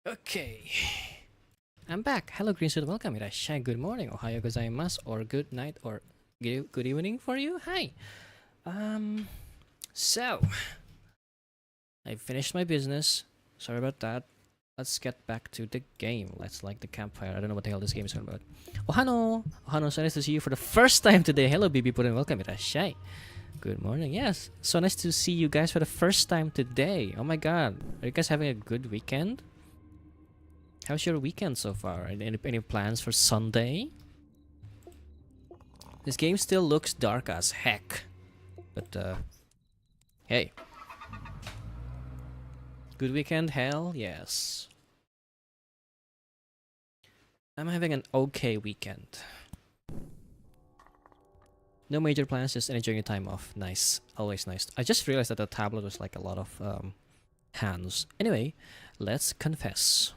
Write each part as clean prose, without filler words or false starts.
Okay, I'm back. Hello, Greensuit. Welcome. Irashai. Good morning. Ohayo gozaimasu. Or good night. Or good evening for you. Hi. So I finished my business. Sorry about that. Let's get back to the game. Let's like the campfire. I don't know what the hell this game is all about. Ohano. Ohano. So nice to see you for the first time today. Hello, Bibi Purin. Welcome. Irashai. Good morning. Yes. So nice to see you guys for the first time today. Oh my god. Are you guys having a good weekend? How's your weekend so far? Any plans for Sunday? This game still looks dark as heck. But, hey. Good weekend? Hell yes. I'm having an okay weekend. No major plans, just enjoying your time off. Nice. Always nice. I just realized that the tablet was like a lot of hands. Anyway, let's confess.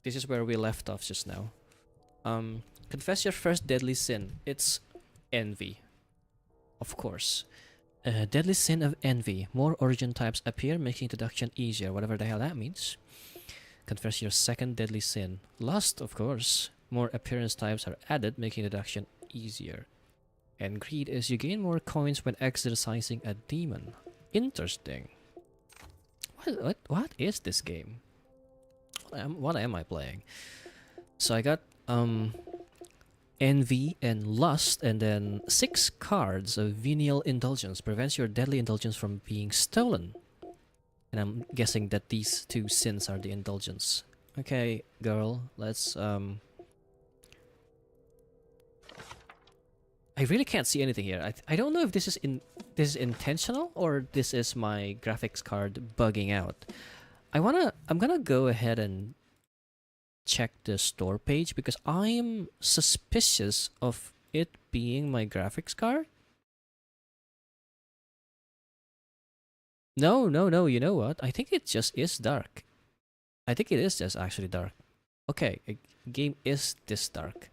This is where we left off just now. Confess your first deadly sin. It's envy. Of course. Deadly sin of envy. More origin types appear, making introduction easier. Whatever the hell that means. Confess your second deadly sin. Lust, of course. More appearance types are added, making introduction easier. And greed is you gain more coins when exercising a demon. Interesting. What is this game? What am I playing? So I got envy and lust, and then 6 cards of venial indulgence. Prevents your deadly indulgence from being stolen. And I'm guessing that these 2 sins are the indulgence. Okay, girl, let's I really can't see anything here. I don't know if this is intentional or this is my graphics card bugging out. I'm gonna go ahead and check the store page because I'm suspicious of it being my graphics card. No, you know what? I think it just is dark. I think it is just actually dark. Okay, a game is this dark.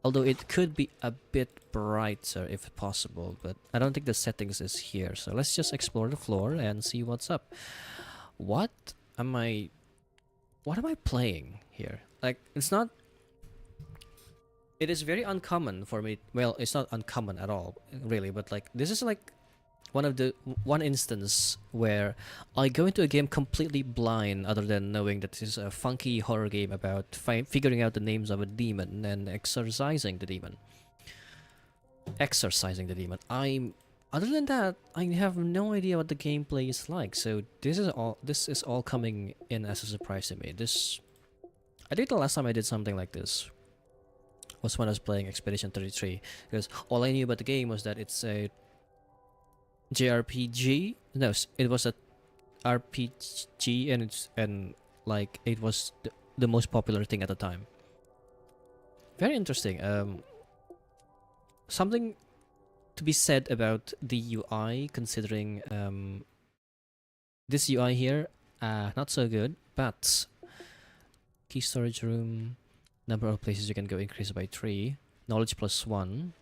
Although it could be a bit brighter if possible, but I don't think the settings is here. So let's just explore the floor and see what's up. What am I playing here? Like, it is very uncommon for me. Well, it's not uncommon at all, really, but like this is like one instance where I go into a game completely blind, other than knowing that this is a funky horror game about figuring out the names of a demon and exorcising the demon. Other than that, I have no idea what the gameplay is like. So this is all coming in as a surprise to me. I think the last time I did something like this was when I was playing Expedition 33, because all I knew about the game was that it's a JRPG. No, it was a RPG, and like it was the most popular thing at the time. Very interesting. Something to be said about the UI, considering this UI here, not so good, but key storage room, number of places you can go increased by 3, knowledge +1.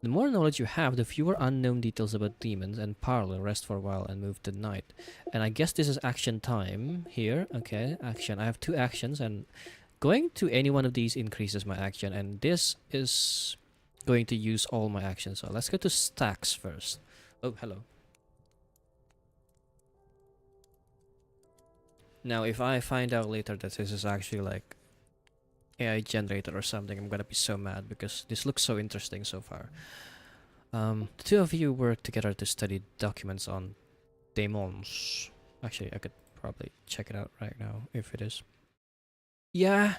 The more knowledge you have, the fewer unknown details about demons, and parlor, rest for a while and move to night. And I guess this is action time here. Okay, action. I have 2 actions, and going to any one of these increases my action, and this is going to use all my actions. So let's go to stacks first. Oh, hello. Now, if I find out later that this is actually like AI generated or something, I'm gonna be so mad because this looks so interesting so far. The 2 of you work together to study documents on demons. Actually, I could probably check it out right now if it is. Yeah,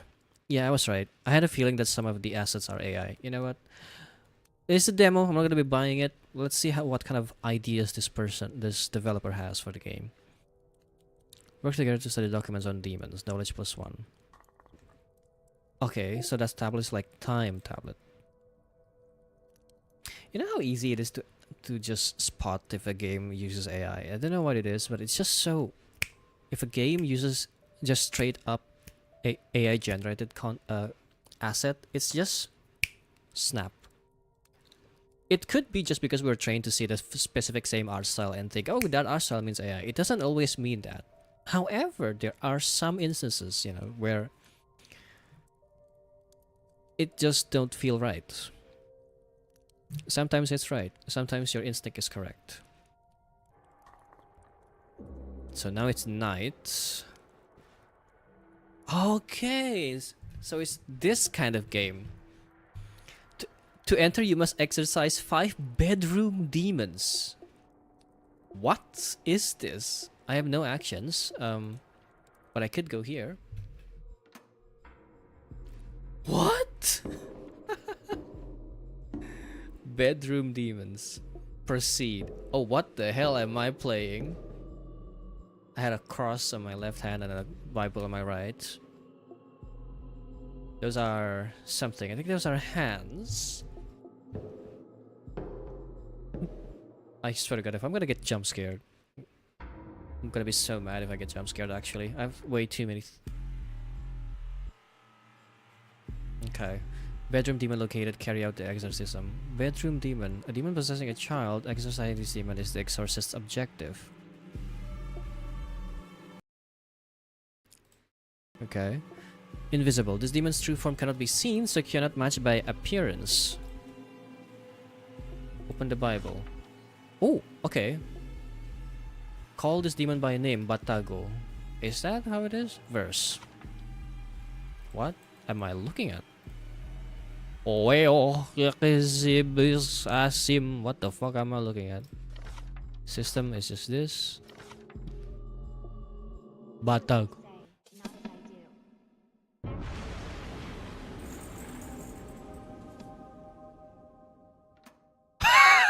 I was right. I had a feeling that some of the assets are AI. You know what? It's a demo. I'm not gonna be buying it. Let's see what kind of ideas this developer has for the game. Work together to study documents on demons. Knowledge +1. Okay, so that tablet is like time tablet. You know how easy it is to just spot if a game uses AI? I don't know what it is, but it's just so... If a game uses just straight up AI generated asset, it's just snap. It could be just because we're trained to see the specific same art style and think, oh, that art style means AI. It doesn't always mean that. However, there are some instances, you know, where it just don't feel right. Sometimes it's right. Sometimes your instinct is correct. So now it's night. Okay, so it's this kind of game. To enter, you must exercise 5 bedroom demons. What is this? I have no actions, but I could go here. What? Bedroom demons. Proceed. Oh, what the hell am I playing? I had a cross on my left hand and a Bible on my right. Those are something. I think those are hands. I swear to God, if I'm gonna get jump scared, I'm gonna be so mad if I get jump scared, actually. I have way too many... Okay. Bedroom demon located, carry out the exorcism. Bedroom demon. A demon possessing a child. Exorcising this demon is the exorcist's objective. Okay. Invisible. This demon's true form cannot be seen, so cannot match by appearance. Open the Bible. Oh, okay. Call this demon by name, Batago. Is that how it is? Verse. What am I looking at? What the fuck am I looking at? System is just this. Batago.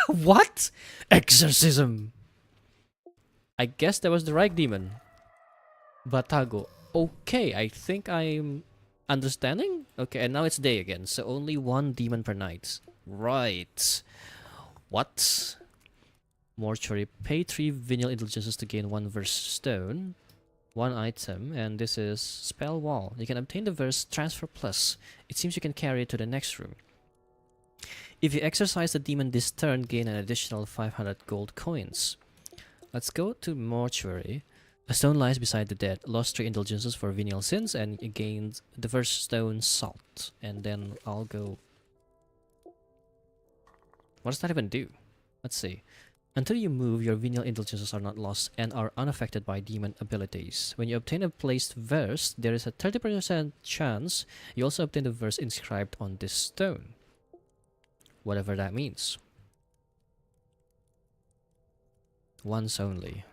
What? Exorcism. I guess that was the right demon. Batago. Okay, I think I'm understanding? Okay, and now it's day again, so only 1 demon per night. Right. What? Mortuary. Pay 3 venial indulgences to gain 1 verse stone. 1 item, and this is spell wall. You can obtain the verse transfer plus. It seems you can carry it to the next room. If you exercise the demon this turn, gain an additional 500 gold coins. Let's go to mortuary. A stone lies beside the dead. Lost 3 indulgences for venial sins, and you gained the verse stone salt. And then I'll go... What does that even do? Let's see. Until you move, your venial indulgences are not lost and are unaffected by demon abilities. When you obtain a placed verse, there is a 30% chance you also obtain the verse inscribed on this stone. Whatever that means. Once only.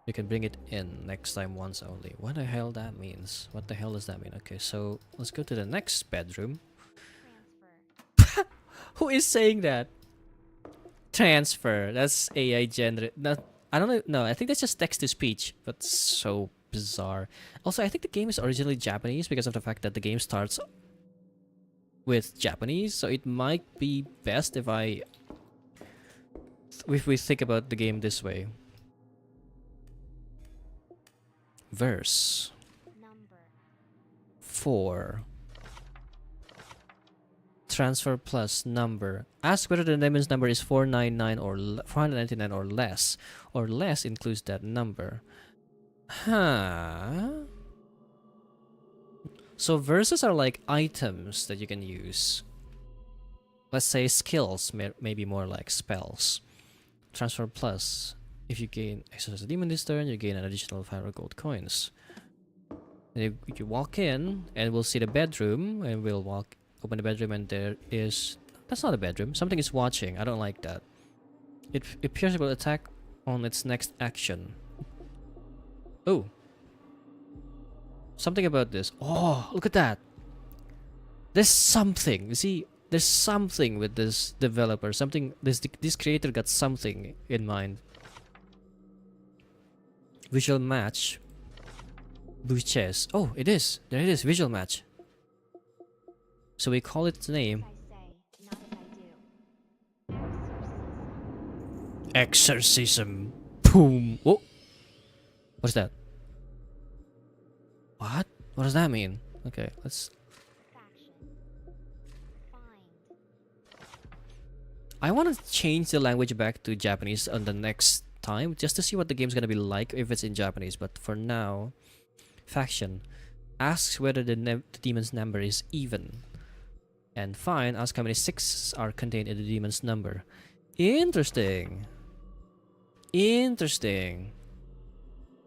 You can bring it in next time once only. What the hell that means? What the hell does that mean? Okay, so let's go to the next bedroom. Who is saying that? Transfer. That's AI generated. I don't know. No, I think that's just text to speech. But so bizarre. Also, I think the game is originally Japanese because of the fact that the game starts with Japanese, so it might be best if we think about the game this way. Verse 4. Transfer plus number. Ask whether the demon's number is 499 or 499 or less. Or less includes that number. Huh. So verses are like items that you can use. Let's say skills, maybe more like spells. Transfer plus. If you gain exercise a demon this turn, you gain an additional 500 gold coins. And you walk in, and we'll see the bedroom, and we'll open the bedroom, and there is... That's not a bedroom. Something is watching. I don't like that. It appears it will attack on its next action. Oh. Something about this. Oh, look at that. There's something. You see, there's something with this developer. Something... This creator got something in mind. Visual match. Blue chess. Oh, it is. There it is. Visual match. So we call its name Exorcism. Boom. Oh. What's that? What? What does that mean? Okay, let's... I want to change the language back to Japanese on the next time, just to see what the game's gonna be like if it's in Japanese, but for now... Faction. Asks whether the demon's number is even. And fine, ask how many 6s are contained in the demon's number. Interesting. Interesting.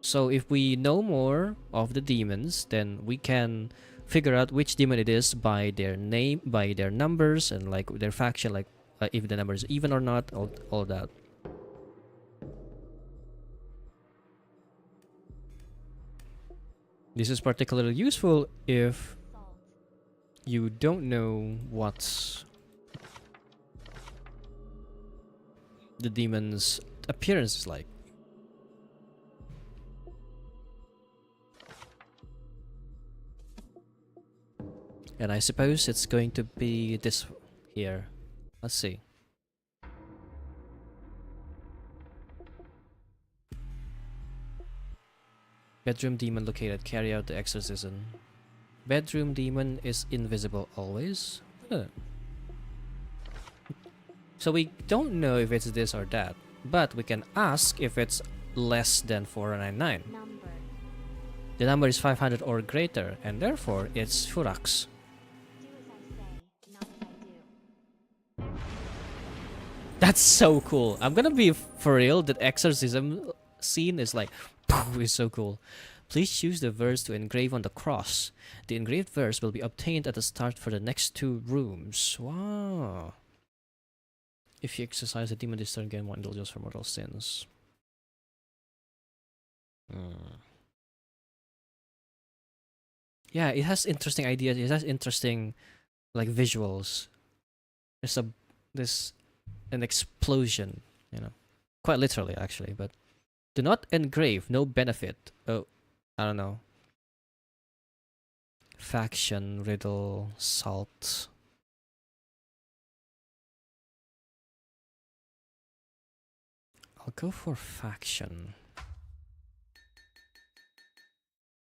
So if we know more of the demons, then we can figure out which demon it is by their name, by their numbers, and like their faction, like if the number is even or not, all that. This is particularly useful if you don't know what the demon's appearance is like. And I suppose it's going to be this here. Let's see. Bedroom demon located. Carry out the exorcism. Bedroom demon is invisible always. Huh. So we don't know if it's this or that, but we can ask if it's less than 499. The number is 500 or greater, and therefore it's Furax. That's so cool. I'm gonna be for real. That exorcism scene is like, is so cool. Please choose the verse to engrave on the cross. The engraved verse will be obtained at the start for the next 2 rooms. Wow. If you exercise a demon this turn, gain 1 indulgence for mortal sins. Yeah, it has interesting ideas. It has interesting, like, visuals. There's an explosion, you know, quite literally actually. But do not engrave, no benefit. Oh, I don't know. Faction, riddle, salt. I'll go for faction.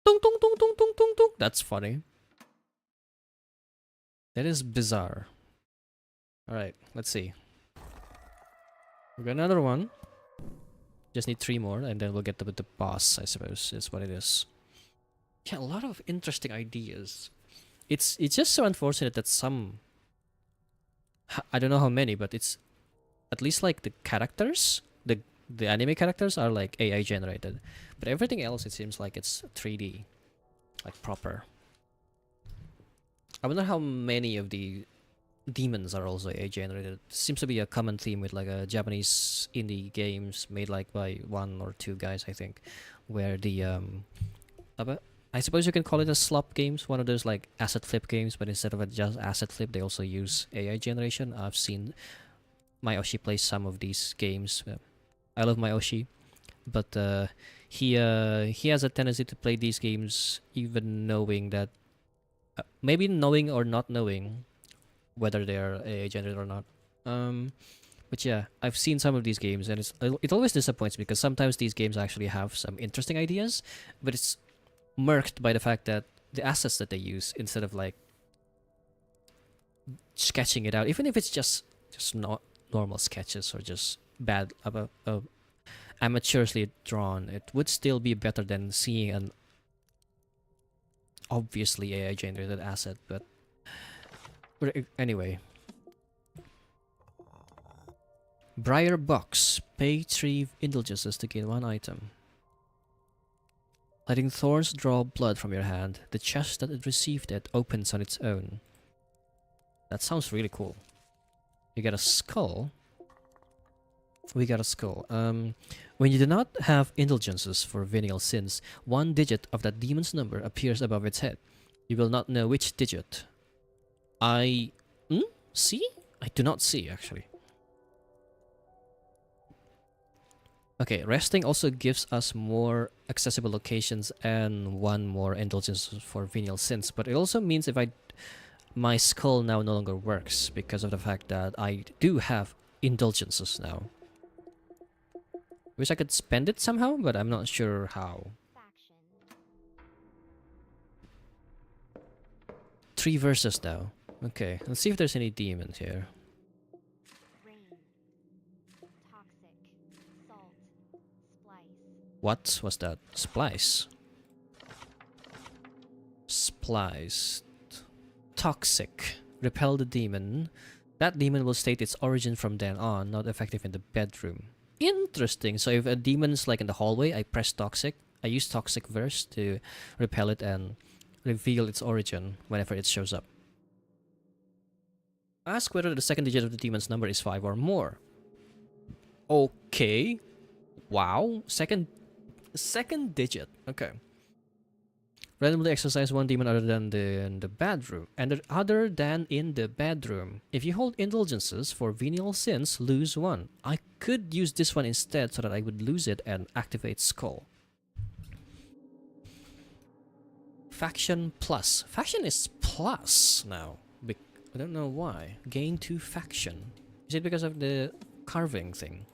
Tung tung tung tung tung tung tung. That's funny. That is bizarre. Alright, let's see. We got another one. Just need 3 more, and then we'll get the boss, I suppose, is what it is. Yeah, a lot of interesting ideas. It's just so unfortunate that some... I don't know how many, but it's... At least, like, the characters, the anime characters are, like, AI generated. But everything else, it seems like it's 3D. Like, proper. I wonder how many of the demons are also AI generated. Seems to be a common theme with like a Japanese indie games made like by 1 or 2 guys, I think, where the I suppose you can call it a slop games, one of those like asset flip games, but instead of a just asset flip, they also use AI generation. I've seen my Oshi play some of these games. I love my Oshi, but he has a tendency to play these games even knowing that, maybe knowing or not knowing whether they're AI generated or not. But yeah, I've seen some of these games, and it always disappoints me because sometimes these games actually have some interesting ideas, but it's murked by the fact that the assets that they use, instead of like sketching it out, even if it's just not normal sketches or just bad amateurishly drawn, it would still be better than seeing an obviously AI generated asset. But anyway, Briar Box. Pay 3 indulgences to gain 1 item. Letting thorns draw blood from your hand, the chest that it received it opens on its own. That sounds really cool. You get a skull. We got a skull. When you do not have indulgences for venial sins, 1 digit of that demon's number appears above its head. You will not know which digit. See? I do not see, actually. Okay, resting also gives us more accessible locations and 1 more indulgence for venial sins, but it also means if my skull now no longer works because of the fact that I do have indulgences now. Wish I could spend it somehow, but I'm not sure how. 3 verses now. Okay, let's see if there's any demons here. What was that? Splice. Spliced. Toxic. Repel the demon. That demon will state its origin from then on, not effective in the bedroom. Interesting. So if a demon's like in the hallway, I press toxic. I use toxic verse to repel it and reveal its origin whenever it shows up. Ask whether the second digit of the demon's number is 5 or more. Okay. Wow. Second digit. Okay. Randomly exercise 1 demon other than in the bedroom. Other than in the bedroom. If you hold indulgences for venial sins, lose 1. I could use this one instead so that I would lose it and activate skull. Faction plus. Faction is plus now. I don't know why. Gain 2 faction. Is it because of the carving thing?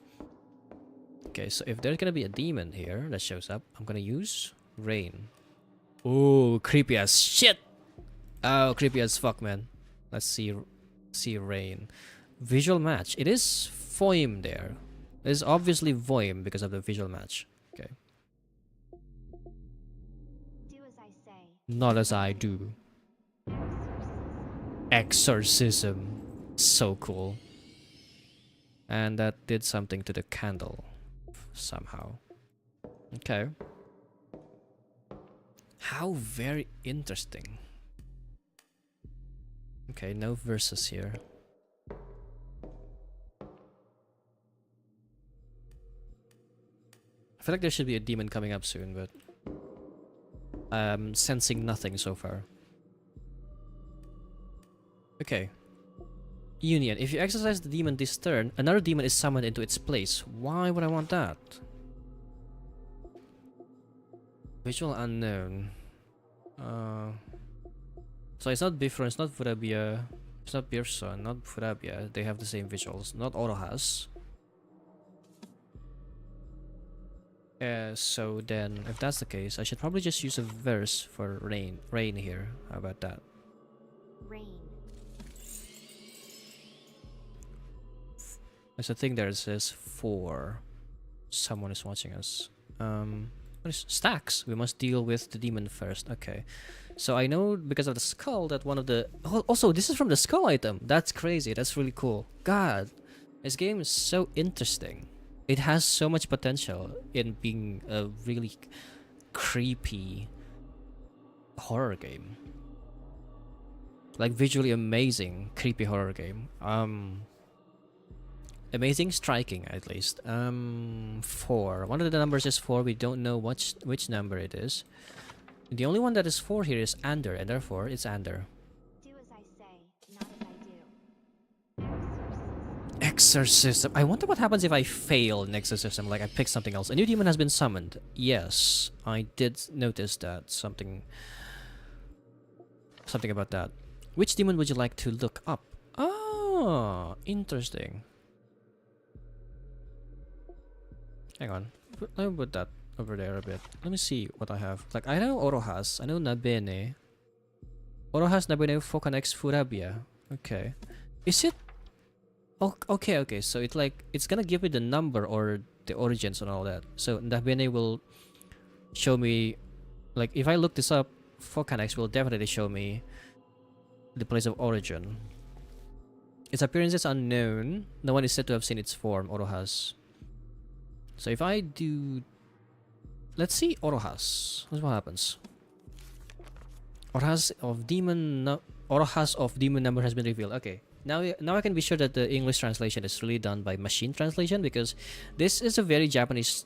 Okay, so if there's gonna be a demon here that shows up, I'm gonna use rain. Oh, creepy as shit! Oh, creepy as fuck, man. Let's see rain. Visual match. It is Voim there. It is obviously Voim because of the visual match. Okay. Do as I say. Not as I do. Exorcism. So cool. And that did something to the candle. Somehow. Okay. How very interesting. Okay, no verses here. I feel like there should be a demon coming up soon, but I'm sensing nothing so far. Okay. Union. If you exercise the demon this turn, another demon is summoned into its place. Why would I want that? Visual unknown. So it's not Bifron, it's not Furabia, it's not Birson, not Furabia. They have the same visuals. Not Oro has. So then, if that's the case, I should probably just use a verse for rain. Rain here. How about that? Rain. There's a thing there that says 4. Someone is watching us. What is stacks? We must deal with the demon first. Okay. So I know because of the skull that one of the... Oh, also, this is from the skull item. That's crazy. That's really cool. God. This game is so interesting. It has so much potential in being a really creepy horror game. Like visually amazing creepy horror game. Amazing striking, at least. 4. One of the numbers is 4. We don't know which number it is. The only one that is 4 here is Ander, and therefore it's Ander. Do as I say, not as I do. Exorcism. I wonder what happens if I fail an exorcism, like I pick something else. A new demon has been summoned. Yes, I did notice that. Something about that. Which demon would you like to look up? Ah, interesting. Hang on. Let me put that over there a bit. Let me see what I have. Like, I know Orohas. I know Nabene. Orohas, Nabene, Focanex, Furabia. Okay. Is it... Oh, okay. So it's gonna give me the number or the origins and all that. So Nabene will show me... Like, if I look this up, Focanex will definitely show me the place of origin. Its appearance is unknown. No one is said to have seen its form, Orohas. So if I do... Let's see Orohas. Let's see what happens. Orohas of demon number has been revealed. Okay. Now I can be sure that the English translation is really done by machine translation, because this is a very Japanese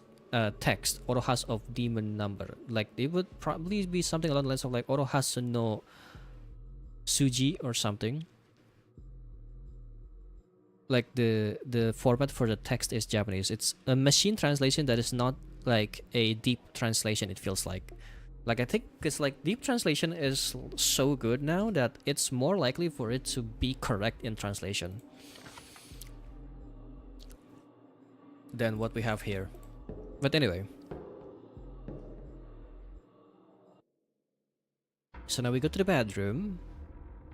text. Orohas of demon number. Like, it would probably be something along the lines of like Orohas no Suji or something. Like the format for the text is Japanese. It's a machine translation that is not like a deep translation, it feels like. Like, I think it's like deep translation is so good now that it's more likely for it to be correct in translation than what we have here. But anyway. So now we go to the bedroom.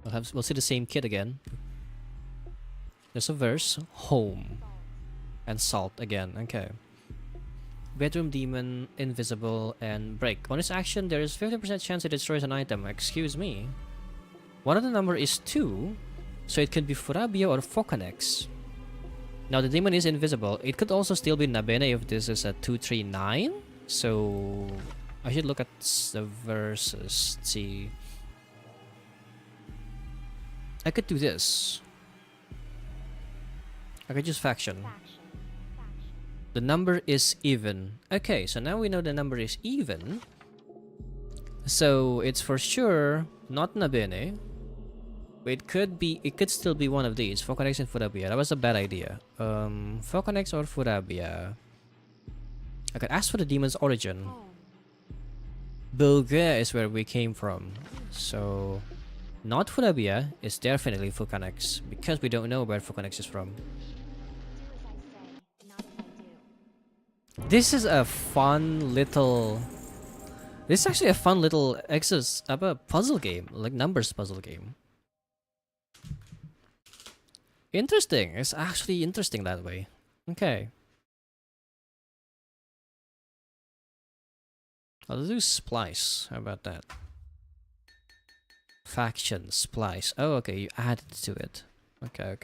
We'll see the same kid again. There's a verse, home, and salt again. Okay. Bedroom demon, invisible, and break. On its action, there is 50% chance it destroys an item. Excuse me. One of the number is 2, so it could be Furabia or Focanex. Now the demon is invisible. It could also still be Nabene if this is a 239. So I should look at the verses. See. I could do this. I could use faction. The number is even. Okay, so now we know the number is even. So it's for sure not Nabene. But it could still be one of these. Focanex and Furabia. That was a bad idea. Focanex or Furabia. I could ask for the demon's origin. Bulgaria is where we came from. So not Furabia, it's definitely Focanex, because we don't know where Focanex is from. This is a fun little... This is actually a fun little puzzle game, like numbers puzzle game. Interesting. It's actually interesting that way. Okay. I'll do splice. How about that? Faction, splice. Oh, okay, you added to it. Okay.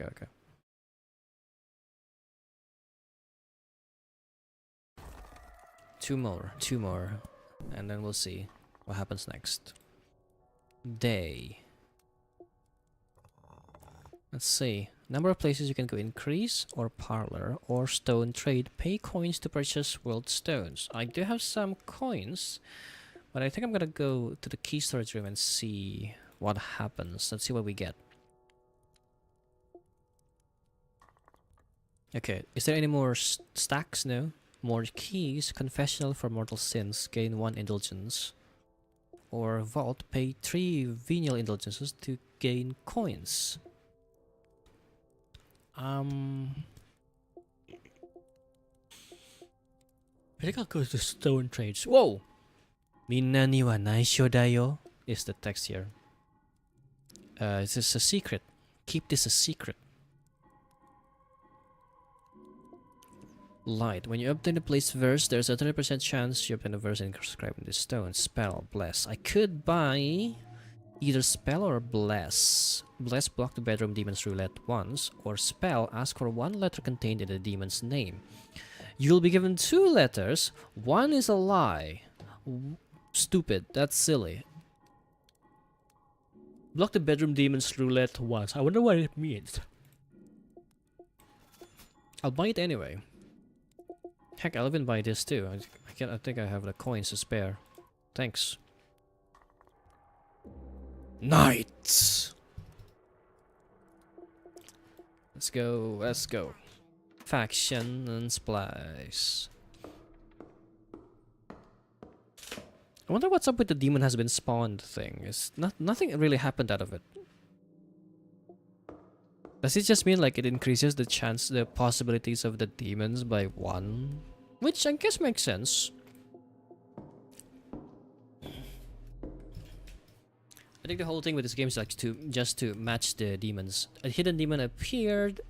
Two more. And then we'll see what happens next. Day. Let's see. Number of places you can go: increase, or parlor, or stone trade. Pay coins to purchase world stones. I do have some coins, but I think I'm gonna go to the key storage room and see what happens. Let's see what we get. Okay, is there any more stacks? No. More keys. Confessional for mortal sins. Gain 1 indulgence. Or vault. Pay 3 venial indulgences to gain coins. I think I'll go to stone trades. Whoa! Minna ni wa naisho da yo is the text here. This is a secret. Keep this a secret. Light. When you obtain a place verse, there's a 30% chance you obtain a verse inscribed in this stone. Spell. Bless. I could buy either spell or bless. Bless, block the bedroom demon's roulette once, or spell, ask for 1 letter contained in the demon's name. You'll be given 2 letters. 1 is a lie. Stupid. That's silly. Block the bedroom demon's roulette once. I wonder what it means. I'll buy it anyway. Heck, I'll even buy this too. I think I have the coins to spare. Thanks. Knights! Let's go. Faction and splice. I wonder what's up with the demon has been spawned thing. Nothing really happened out of it. Does it just mean like it increases the possibilities of the demons by 1? Which I guess makes sense. I think the whole thing with this game is like just to match the demons. A hidden demon appeared.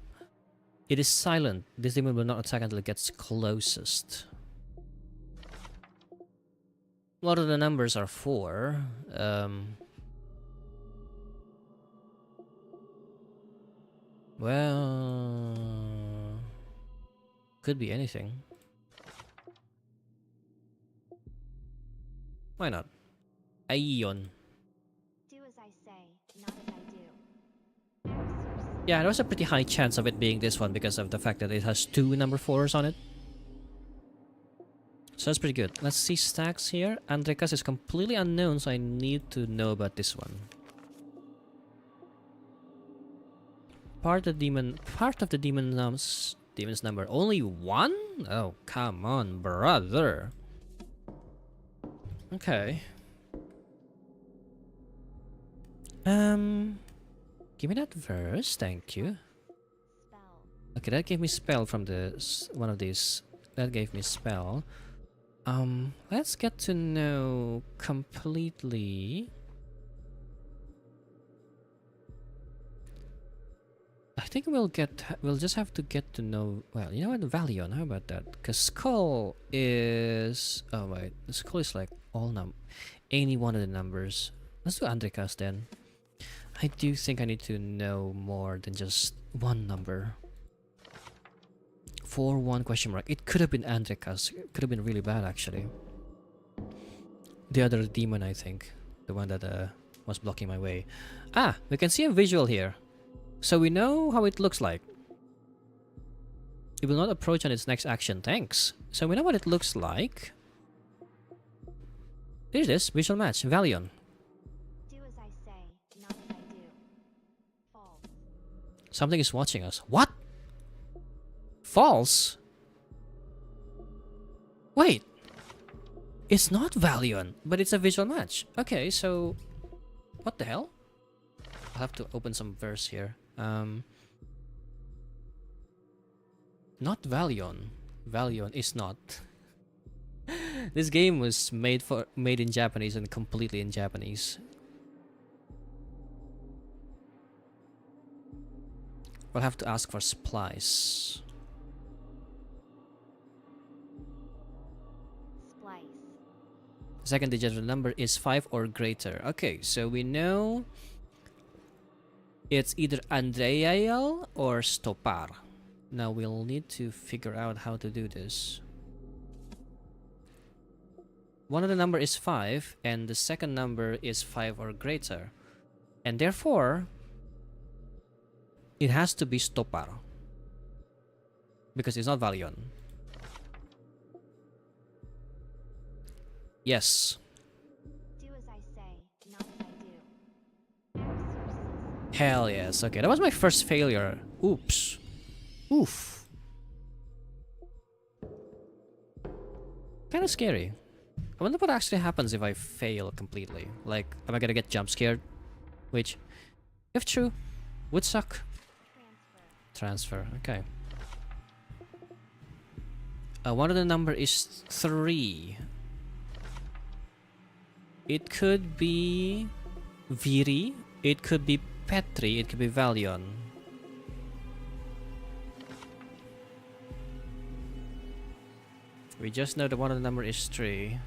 It is silent. This demon will not attack until it gets closest. A lot of the numbers are 4. Well, could be anything. Why not? Aion. Do as I say, not as I do. Yeah, there was a pretty high chance of it being this one because of the fact that it has 2 number 4s on it. So that's pretty good. Let's see stacks here. Andrekas is completely unknown, so I need to know about this one. Part of the demon's number. Only 1? Oh, come on, brother. Okay. Give me that verse, thank you. Spell. Okay, that gave me spell from one of these. That gave me spell. Let's get to know completely. I think we'll just have to get to know. Well, you know what, Valion? How about that? Because skull is. Oh wait, the skull is like any one of the numbers. Let's do Andrekas then. I do think I need to know more than just one number. 4-1 question mark. It could have been Andrekas. It could have been really bad actually. The other demon, I think, the one that was blocking my way. Ah, we can see a visual here. So we know how it looks like. It will not approach on its next action. Thanks. So we know what it looks like. Here's this visual match. Valion. Do as I say, not as I do. False. Something is watching us. What? False? Wait. It's not Valion, but it's a visual match. Okay, so what the hell? I'll have to open some verse here. Not Valion. Valion is not. This game was made in Japanese and completely in Japanese. We'll have to ask for splice. Splice. Second digit of the number is 5 or greater. Okay, so we know it's either Andreael or Stopar. Now we'll need to figure out how to do this. One of the number is 5 and the second number is 5 or greater. And therefore, it has to be Stopar. Because it's not Valion. Yes. Do as I say, not as I do. Hell yes. Okay, that was my first failure. Oops. Oof. Kinda scary. I wonder what actually happens if I fail completely. Like, am I gonna get jump scared? Which, if true, would suck. Transfer. Okay. One of the number is 3. It could be Viri. It could be Petri. It could be Valion. We just know that one of the number is 3.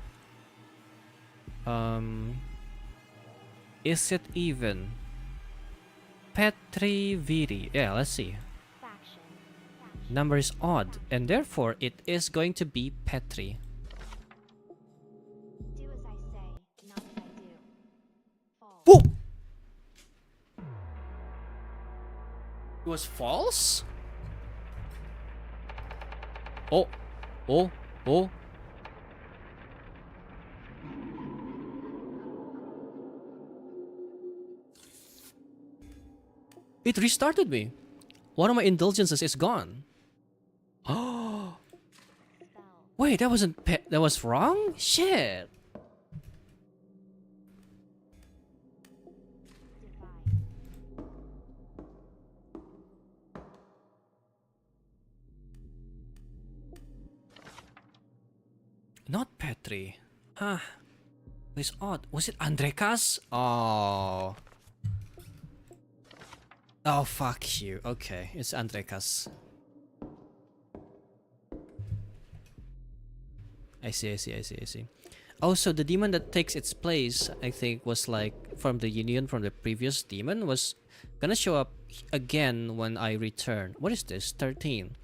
Is it even? Petri Viri. Yeah, let's see. Faction. Number is odd, and therefore it is going to be Petri. Do as I say, not as I do. False. Whoa! It was false? Oh. Oh. Oh. It restarted me. One of my indulgences is gone. Wait, that wasn't that was wrong? Shit. divide, Not Petri. Huh. It's odd. Was it Andrekas? Oh. Oh, fuck you. Okay, it's Andrekas. I see. Oh, so the demon that takes its place, I think, was like from the union from the previous demon, was gonna show up again when I return. What is this? 13.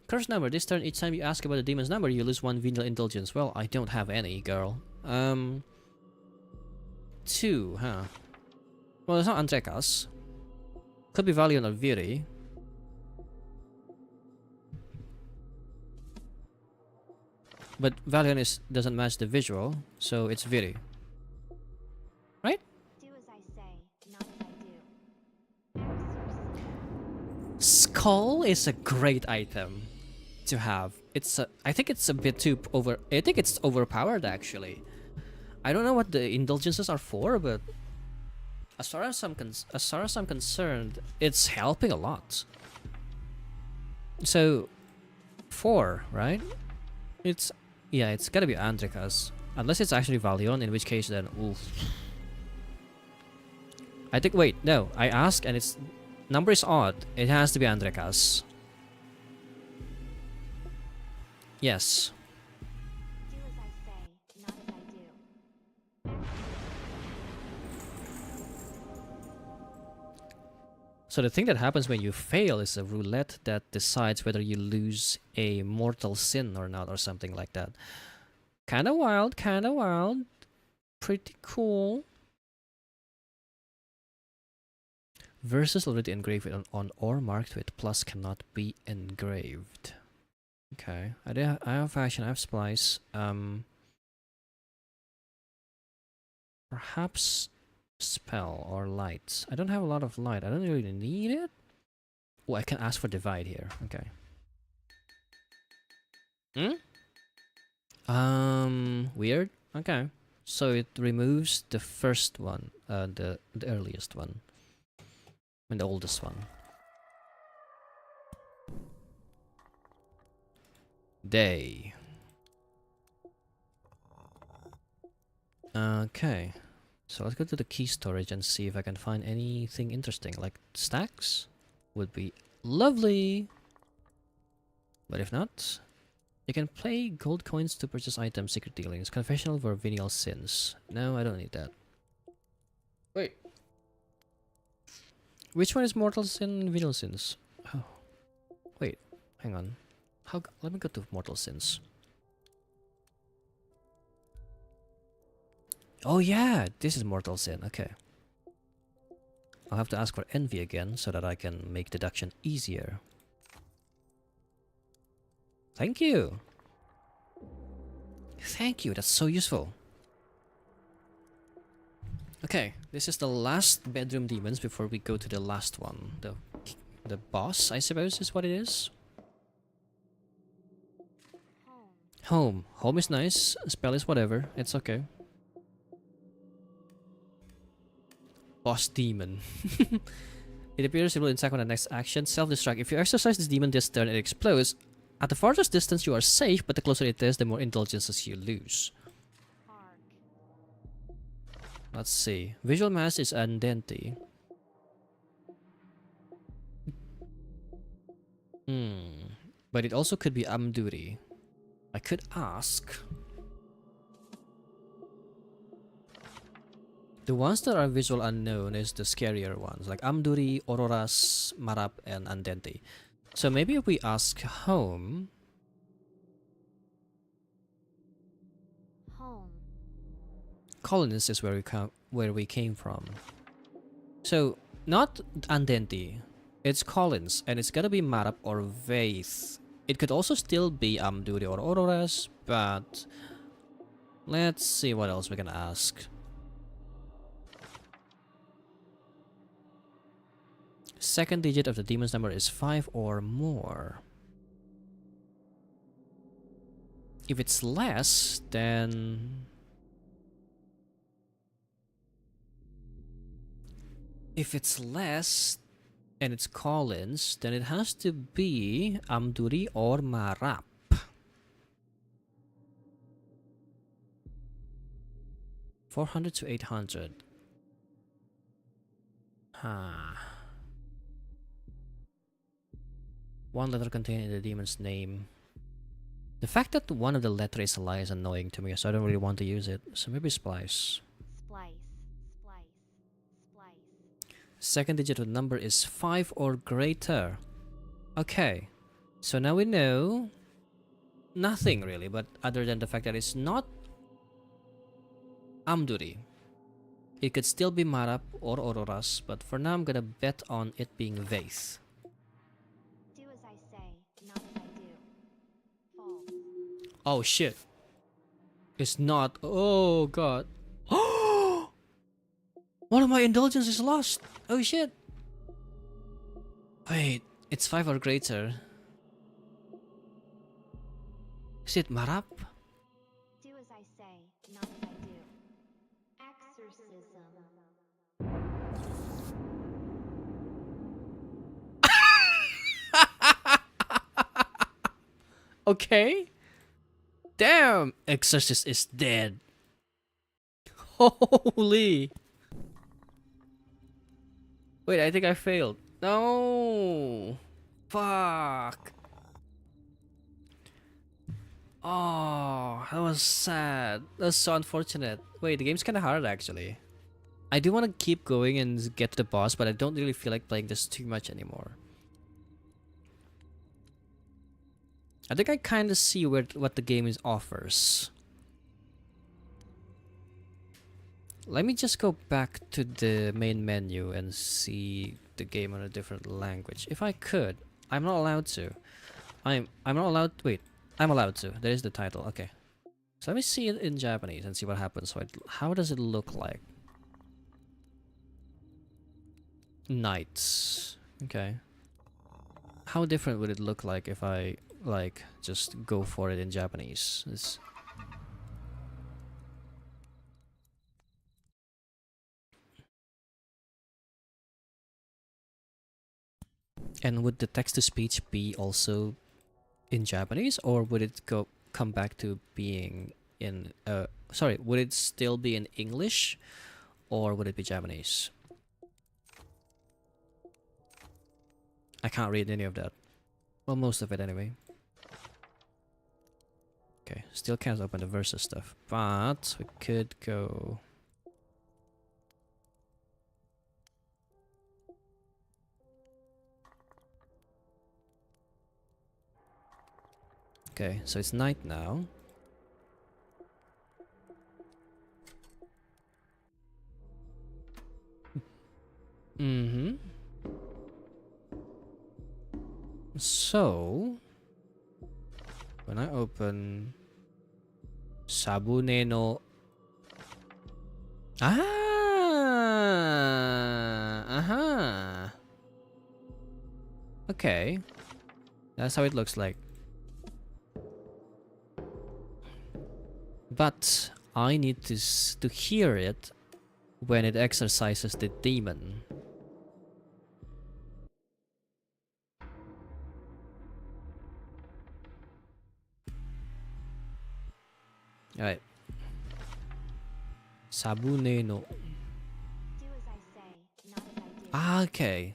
Curse number. This turn, each time you ask about the demon's number, you lose 1 venial indulgence. Well, I don't have any, girl. 2, huh? Well, it's not Andrekas. Could be Valiant or Viri. But Valiant doesn't match the visual, so it's Viri. Right? do as I say, not as I do. Skull is a great item to have. I think it's a bit too I think it's overpowered actually. I don't know what the indulgences are for, but as far as I'm concerned, it's helping a lot. So 4, right? It's gotta be Andrekas. Unless it's actually Valion, in which case then oof. I think wait, no, I asked and its number is odd. It has to be Andrekas. Yes. Do as I say, not as I do. So the thing that happens when you fail is a roulette that decides whether you lose a mortal sin or not, or something like that. Kinda wild, Pretty cool. Verses already engraved on or marked with plus cannot be engraved. Okay, I have fashion, I have splice. Perhaps spell or light. I don't have a lot of light. I don't really need it. Oh, I can ask for divide here. Okay. Weird. Okay. So it removes the first one, the earliest one, and the oldest one. Day. Okay. So let's go to the key storage and see if I can find anything interesting. Like stacks would be lovely. But if not, you can pay gold coins to purchase items, secret dealings, confessional for venial sins. No, I don't need that. Wait. Which one is mortal sin and venial sins? Oh. Wait, hang on. Let me go to mortal sins. Oh yeah, this is mortal sin. Okay. I'll have to ask for envy again so that I can make deduction easier. Thank you. Thank you, that's so useful. Okay, this is the last bedroom demons before we go to the last one. The boss, I suppose, is what it is. Home. Home is nice. Spell is whatever. It's okay. Boss demon. It appears it will attack on the next action. Self-destruct. If you exercise this demon this turn, it explodes. At the farthest distance, you are safe, but the closer it is, the more indulgences you lose. Park. Let's see. Visual mass is andenti. But it also could be amduri. I could ask. The ones that are visual unknown is the scarier ones, like amduri, auroras, marap, and andenti. So maybe if we ask home. Home. Colonists is where we came from. So not andenti. It's Collins, and it's gotta be marap or Vaith. It could also still be amduri or auroras, but let's see what else we can ask. Second digit of the demon's number is 5 or more. If it's less, then... If it's less and it's Collins, then it has to be Amduri or Marap. $400 to $800. One letter contained in the demon's name. The fact that one of the letters is a lie is annoying to me, so I don't really want to use it. So maybe Splice. Splice. Splice. Splice. Second digit of the number is 5 or greater. Okay. So now we know nothing really, but other than the fact that it's not Amduri. It could still be Marap or Ororas, but for now I'm gonna bet on it being Vaith. Do as I say, not as I do. False. Oh shit. It's not. Oh god. One of my indulgences is lost. Oh shit. Wait, it's 5 or greater. Is it Marap? Do as I say, not as I do. Exorcism. Okay. Damn, Exorcist is dead. Holy. Wait, I think I failed. No. Fuck. Oh, that was sad. That's so unfortunate. Wait, the game's kind of hard actually. I do want to keep going and get to the boss, but I don't really feel like playing this too much anymore. I think I kind of see what the game offers. Let me just go back to the main menu and see the game on a different language. If I could. I'm not allowed to. I'm not allowed. Wait, I'm allowed to. There is the title. Okay. So let me see it in Japanese and see what happens. So how does it look like? Knights. Okay. How different would it look like if I like just go for it in Japanese? And would the text-to-speech be also in Japanese, or would it come back to being in sorry, would it still be in English, or would it be Japanese? I can't read any of that. Well, most of it anyway. Okay, still can't open the versus stuff, but we could go. Okay, so it's night now. Mm-hmm. So, when I open Sabune no... Ah! Uh-huh. Okay. That's how it looks like. But I need to hear it when it exorcises the demon. Alright. Sabune no. Do as I say, not as I do. Ah, okay.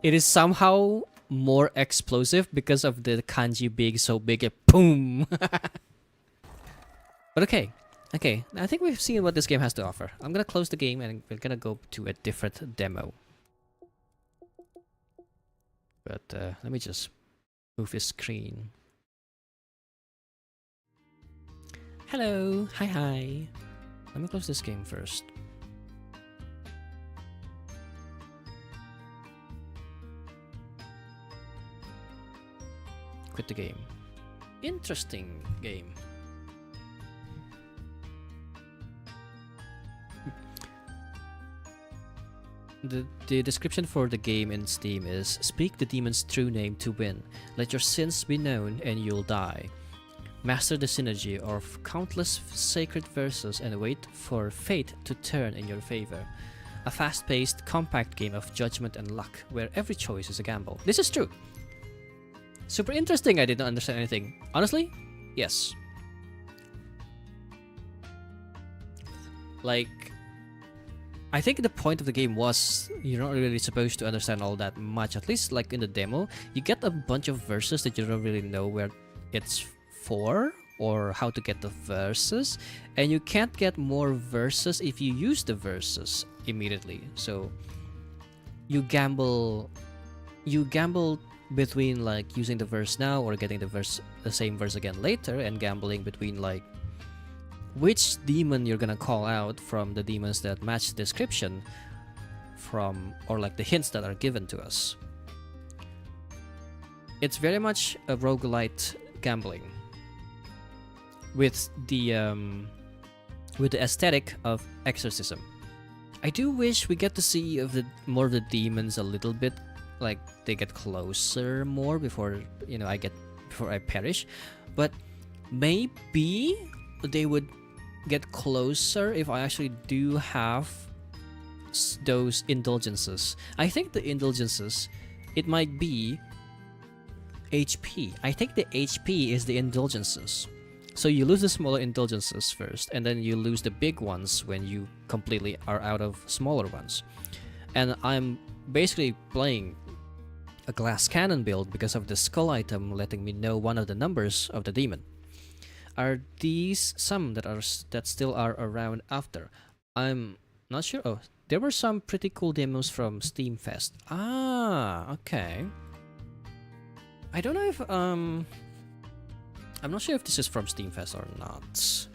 It is somehow more explosive because of the kanji being so big. Boom! But okay. Okay, I think we've seen what this game has to offer. I'm gonna close the game and we're gonna go to a different demo. But let me just move his screen. Hello! Hi hi! Let me close this game first. Quit the game. Interesting game. the description for the game in Steam is: speak the demon's true name to win. Let your sins be known and you'll die. Master the synergy of countless sacred verses and wait for fate to turn in your favor. A fast-paced, compact game of judgment and luck, where every choice is a gamble. This is true. Super interesting. I didn't understand anything. Honestly, yes. Like, I think the point of the game was you're not really supposed to understand all that much. At least, like in the demo, you get a bunch of verses that you don't really know where it's for or how to get the verses, and you can't get more verses if you use the verses immediately. So you gamble between like using the verse now or getting the same verse again later, and gambling between like which demon you're gonna call out from the demons that match the description from, or like the hints that are given to us. It's very much a roguelite gambling with the aesthetic of exorcism. I do wish we get to see more of the demons a little bit, like they get closer more before I perish. But maybe they would get closer if I actually do have those indulgences. I think the indulgences, it might be HP. I think the HP is the indulgences. So you lose the smaller indulgences first, and then you lose the big ones when you completely are out of smaller ones. And I'm basically playing a glass cannon build because of the skull item letting me know one of the numbers of the demon. Are these some that still are around after? I'm not sure. Oh, there were some pretty cool demos from Steam Fest. Ah, okay. I don't know if I'm not sure if this is from Steam Fest or not.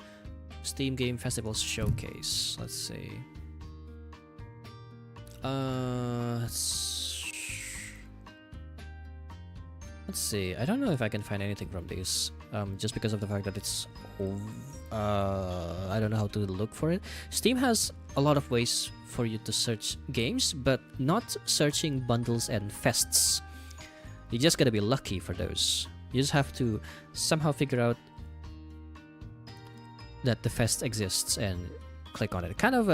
Steam Game Festival Showcase. Let's see. Let's see. I don't know if I can find anything from this. Just because of the fact that it's I don't know how to look for it. Steam has a lot of ways for you to search games, but not searching bundles and fests. You just gotta be lucky for those. You just have to somehow figure out that the fest exists and click on it. Kind of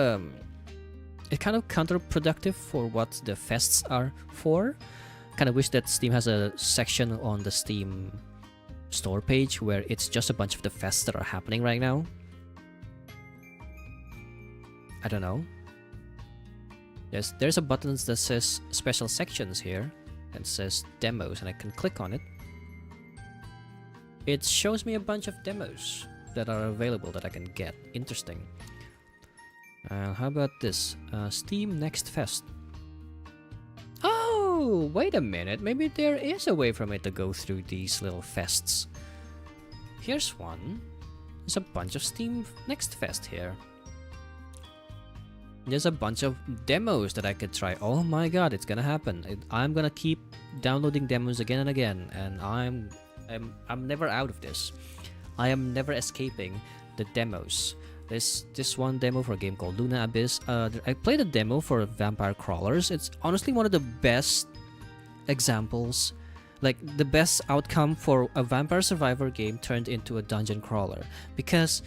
counterproductive for what the fests are for. Kind of wish that Steam has a section on the Steam store page where it's just a bunch of the fests that are happening right now. I don't know. Yes, there's a button that says special sections here and says demos, and I can click on it. It shows me a bunch of demos that are available that I can get. Interesting. How about this? Steam Next Fest. Oh, wait a minute. Maybe there is a way for me to go through these little fests. Here's one. There's a bunch of Steam Next Fest here. There's a bunch of demos that I could try. Oh my god, it's gonna happen. I'm gonna keep downloading demos again and again, and I'm never out of this. I am never escaping the demos. There's this one demo for a game called Luna Abyss. I played a demo for Vampire Crawlers. It's honestly one of the best examples, like the best outcome for a Vampire Survivor game turned into a dungeon crawler, because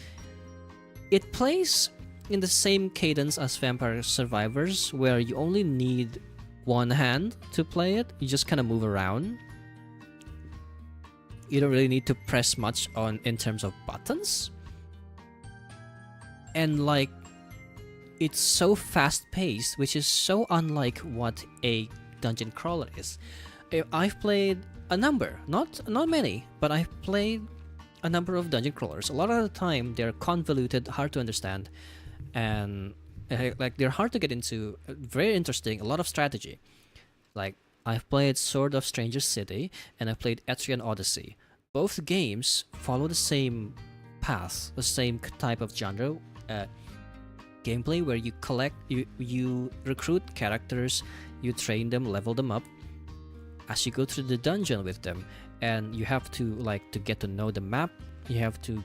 it plays in the same cadence as Vampire Survivors, where you only need one hand to play it. You just kind of move around. You don't really need to press much in terms of buttons. And like, it's so fast-paced, which is so unlike what a dungeon crawler is. I've played a number, not many, but I've played a number of dungeon crawlers. A lot of the time, they're convoluted, hard to understand, and like they're hard to get into. Very interesting, a lot of strategy. Like, I've played Sword of Stranger City, and I've played Etrian Odyssey. Both games follow the same path, the same type of genre. Gameplay where you recruit characters, you train them, level them up as you go through the dungeon with them, and you have to get to know the map. You have to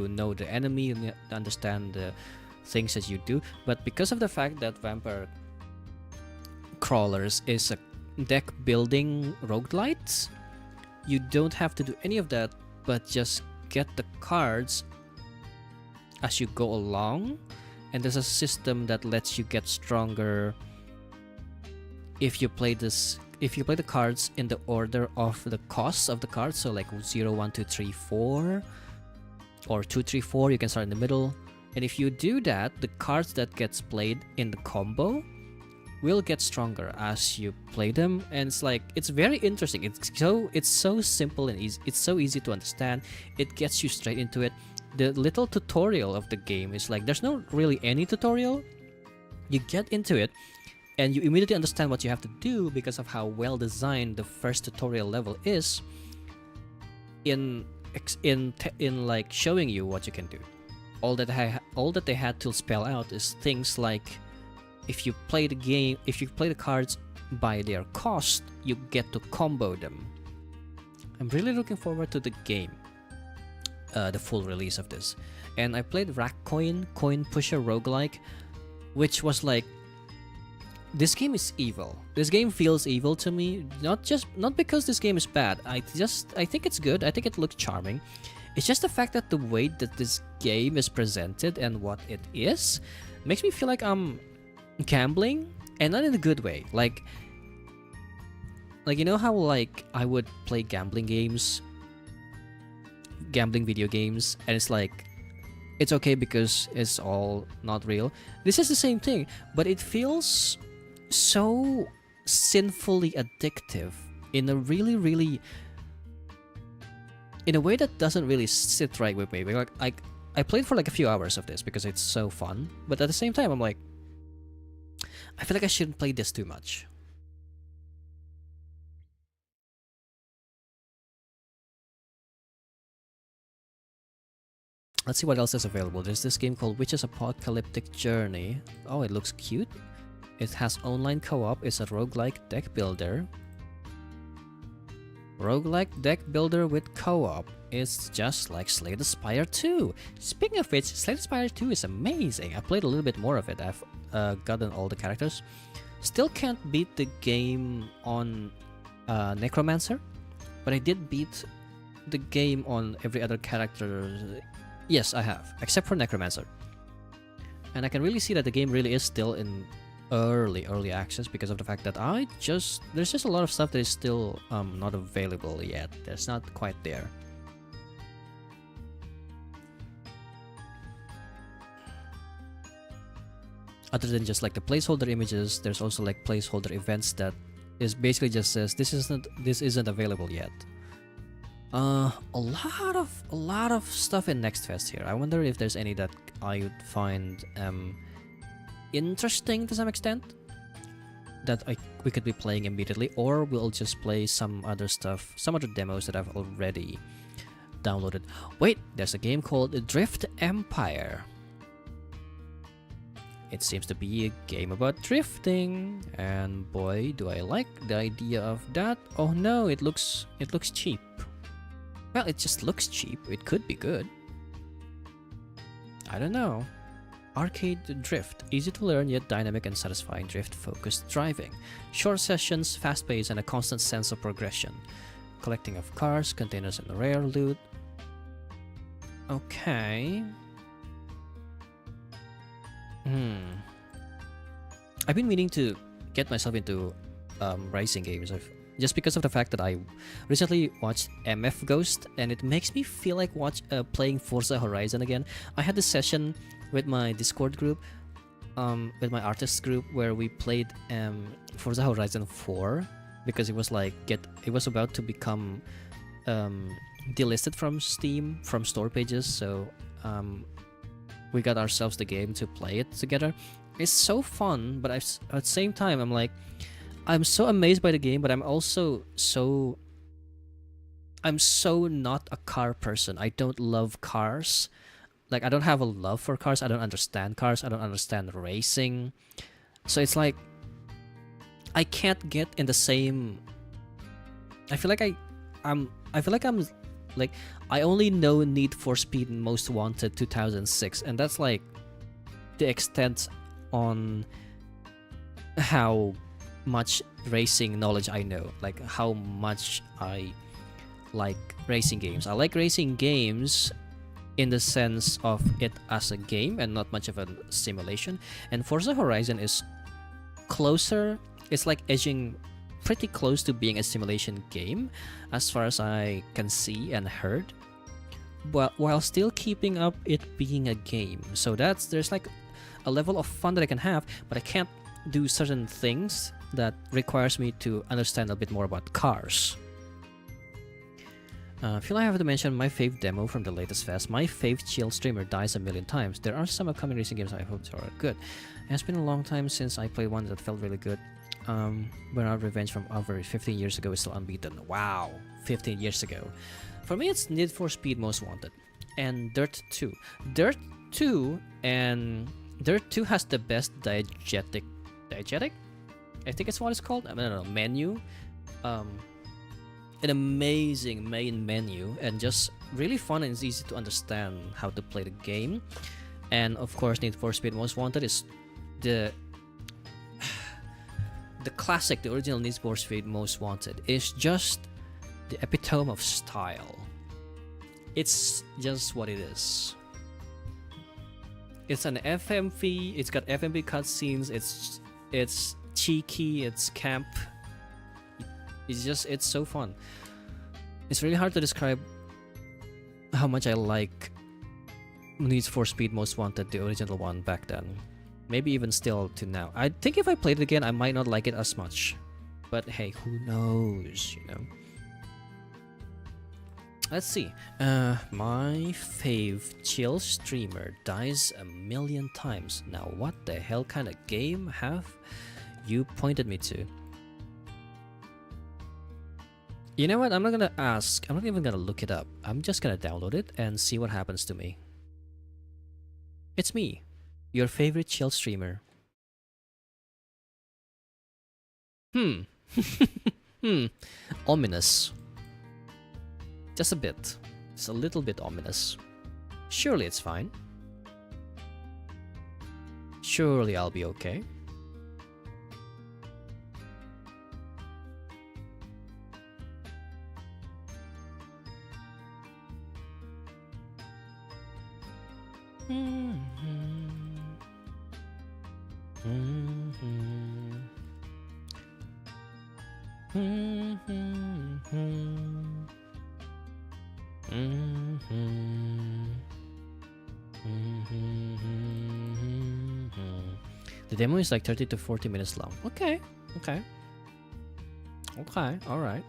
know the enemy and understand things that you do. But because of the fact that Vampire Crawlers is a deck building roguelite, you don't have to do any of that, but just get the cards as you go along. And there's a system that lets you get stronger if you play the cards in the order of the costs of the cards. So like 0, 1, 2, 3, 4, or 2, 3, 4, you can start in the middle. And if you do that, the cards that gets played in the combo will get stronger as you play them. And it's very interesting. It's so simple and easy. It's so easy to understand. It gets you straight into it. The little tutorial of the game is like, there's not really any tutorial. You get into it and you immediately understand what you have to do because of how well designed the first tutorial level is in like showing you what you can do. All that they had to spell out is things like, if you play the cards by their cost, you get to combo them. I'm really looking forward to the game, the full release of this. And I played Rack Coin Pusher Roguelike, which was like, this game is evil. This game feels evil to me, not because this game is bad. I think it's good. I think it looks charming. It's just the fact that the way that this game is presented and what it is makes me feel like I'm gambling, and not in a good way. Like you know how like I would play gambling video games, and it's like, it's okay because it's all not real. This is the same thing, but it feels so sinfully addictive in a really in a way that doesn't really sit right with me. Like I played for like a few hours of this because it's so fun, but at the same time I'm like, I feel like I shouldn't play this too much. Let's see what else is available. There's this game called Witch's Apocalyptic Journey. Oh, it looks cute. It has online co-op. It's a roguelike deck builder. Roguelike deck builder with co-op. It's just like Slay the Spire 2. Speaking of which, Slay the Spire 2 is amazing. I played a little bit more of it. I've gotten all the characters. Still can't beat the game on Necromancer, but I did beat the game on every other character. Yes, I have, except for Necromancer. And I can really see that the game really is still in early access because of the fact that there's just a lot of stuff that is still not available yet. That's not quite there. Other than just like the placeholder images, there's also like placeholder events that is basically just says this isn't available yet. A lot of stuff in Next Fest here. I wonder if there's any that I would find interesting to some extent that we could be playing immediately, or we'll just play some other stuff, some other demos that I've already downloaded. Wait, there's a game called Drift Empire. It seems to be a game about drifting, and boy, do I like the idea of that. Oh no, it looks cheap. Well, it just looks cheap. It could be good. I don't know. Arcade Drift. Easy to learn yet dynamic and satisfying drift-focused driving. Short sessions, fast pace, and a constant sense of progression. Collecting of cars, containers, and rare loot. Okay. I've been meaning to get myself into racing games. Just because of the fact that I recently watched MF Ghost, and it makes me feel like playing Forza Horizon again. I had this session with my Discord group, with my artists group, where we played Forza Horizon 4 because it was like it was about to become delisted from Steam, from store pages. So we got ourselves the game to play it together. It's so fun, but at the same time, I'm so amazed by the game, but I'm so not a car person. I don't love cars. Like, I don't have a love for cars. I don't understand cars. I don't understand racing. So it's like I can't get in the same. I feel like I'm like, I only know Need for Speed Most Wanted 2006, and that's like the extent on how much racing knowledge I know, like how much I like racing games. I like racing games in the sense of it as a game and not much of a simulation. And Forza Horizon is closer, it's like edging pretty close to being a simulation game as far as I can see and heard, but while still keeping up it being a game. So there's like a level of fun that I can have, but I can't do certain things that requires me to understand a bit more about cars. I feel I have to mention my fave demo from the latest fest. My fave chill streamer dies a million times. There are some upcoming racing games I hope are good. It has been a long time since I played one that felt really good. Burnout Revenge from over 15 years ago is still unbeaten. Wow, 15 years ago. For me, it's Need for Speed Most Wanted and Dirt 2. Dirt 2 has the best diegetic? I think it's what it's called. I don't know, menu. An amazing main menu and just really fun and it's easy to understand how to play the game. And of course, Need for Speed Most Wanted is the classic, the original Need for Speed Most Wanted is just the epitome of style. It's just what it is. It's an FMV. It's got FMV cutscenes. It's cheeky. It's camp. It's so fun. It's really hard to describe how much I like Need for Speed Most Wanted, the original one back then. Maybe even still to now. I think if I played it again, I might not like it as much. But hey, who knows, you know? Let's see. My fave chill streamer dies a million times. Now, what the hell kind of game have you pointed me to? You know what? I'm not gonna ask. I'm not even gonna look it up. I'm just gonna download it and see what happens to me. It's me, your favorite chill streamer. Ominous. Just a bit. Just a little bit ominous. Surely it's fine. Surely I'll be okay. The demo is like 30 to 40 minutes long. Okay, alright.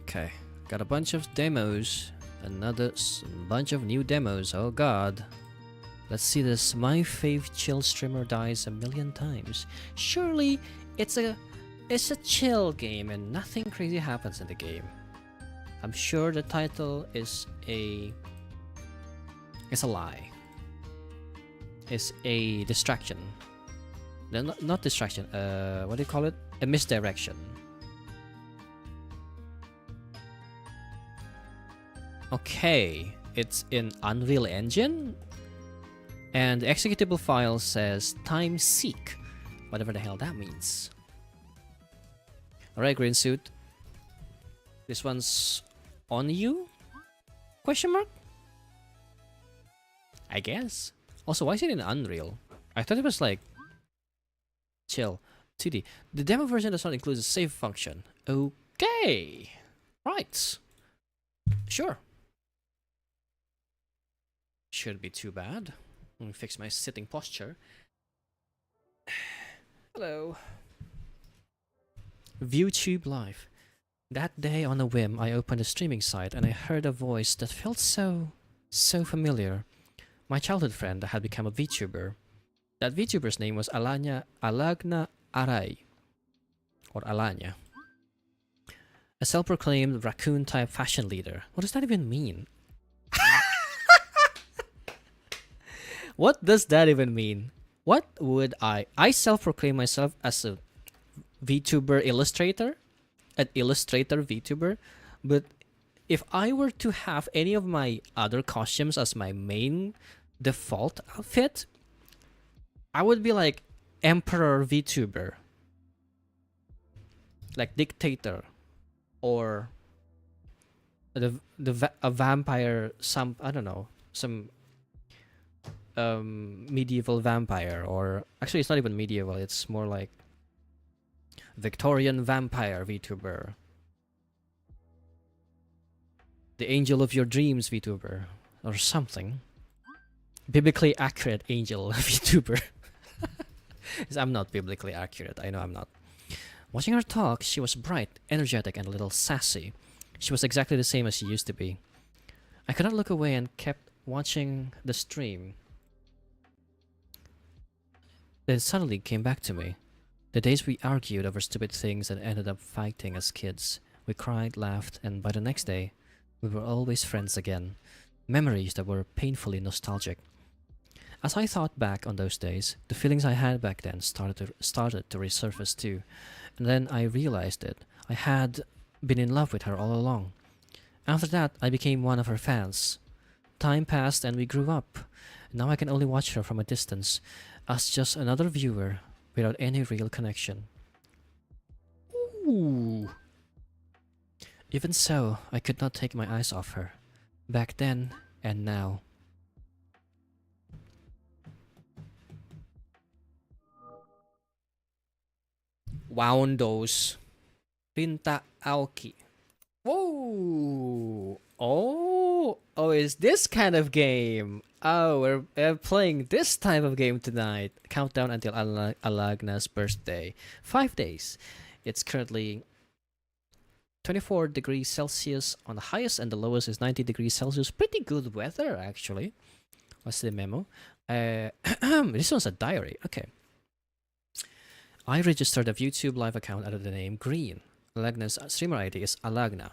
Okay, got a bunch of demos. Another bunch of new demos. Oh god. Let's see this. My fave chill streamer dies a million times. Surely it's a chill game and nothing crazy happens in the game. I'm sure the title is a lie. It's a distraction. No, not distraction. What do you call it? A misdirection. Okay, it's in Unreal Engine, and the executable file says time seek, whatever the hell that means. Alright, green suit. This one's on you? Question mark? I guess. Also, why is it in Unreal? I thought it was like chill 2D. The demo version does not include a save function. Okay, right. Sure. Shouldn't be too bad. Let me fix my sitting posture. Hello. ViewTube Live. That day on a whim, I opened a streaming site and I heard a voice that felt so familiar. My childhood friend had become a VTuber. That VTuber's name was Alagna Arai, or Alanya, a self-proclaimed raccoon-type fashion leader. What does that even mean? What does that even mean? What would I self-proclaim myself as a VTuber illustrator? An illustrator VTuber? But if I were to have any of my other costumes as my main default outfit, I would be like Emperor VTuber. Like Dictator. Or a vampire, some, I don't know, some medieval vampire, or actually it's not even medieval, it's more like Victorian vampire VTuber, the angel of your dreams VTuber, or something. Biblically accurate angel VTuber. I'm not biblically accurate, I know I'm not. Watching her talk, she was bright, energetic, and a little sassy. She was exactly the same as she used to be. I could not look away and kept watching the stream. Then suddenly came back to me. The days we argued over stupid things and ended up fighting as kids. We cried, laughed, and by the next day, we were always friends again. Memories that were painfully nostalgic. As I thought back on those days, the feelings I had back then started to resurface too. And then I realized it. I had been in love with her all along. After that, I became one of her fans. Time passed and we grew up. Now I can only watch her from a distance, as just another viewer without any real connection. Ooh. Even so, I could not take my eyes off her. Back then and now. Woundos. Rinta Aoki. Whoa! Oh, it's this kind of game. Oh, we're playing this type of game tonight. Countdown until Alagna's birthday. 5 days. It's currently 24 degrees Celsius on the highest, and the lowest is 90 degrees Celsius. Pretty good weather, actually. What's the memo? This one's a diary. Okay. I registered a YouTube live account under the name Green. Alagna's streamer ID is Alagna.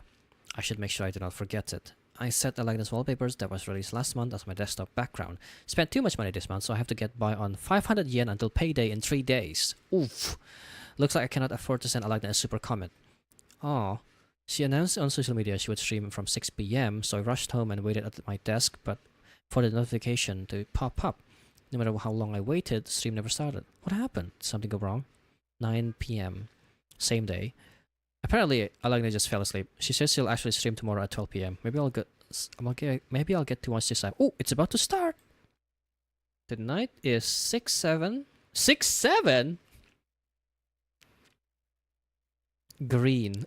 I should make sure I do not forget it. I set Alagna's wallpapers that was released last month as my desktop background. Spent too much money this month, so I have to get by on 500 yen until payday in 3 days. Oof. Looks like I cannot afford to send Alagna a super comment. Aw. She announced on social media she would stream from 6 p.m, so I rushed home and waited at my desk, but for the notification to pop up. No matter how long I waited, the stream never started. What happened? Did something go wrong? 9 p.m. Same day. Apparently, Alagna just fell asleep. She says she'll actually stream tomorrow at 12 p.m. Maybe I'll get to watch this time. Oh, it's about to start. The night is 6/7. 6/7. Green.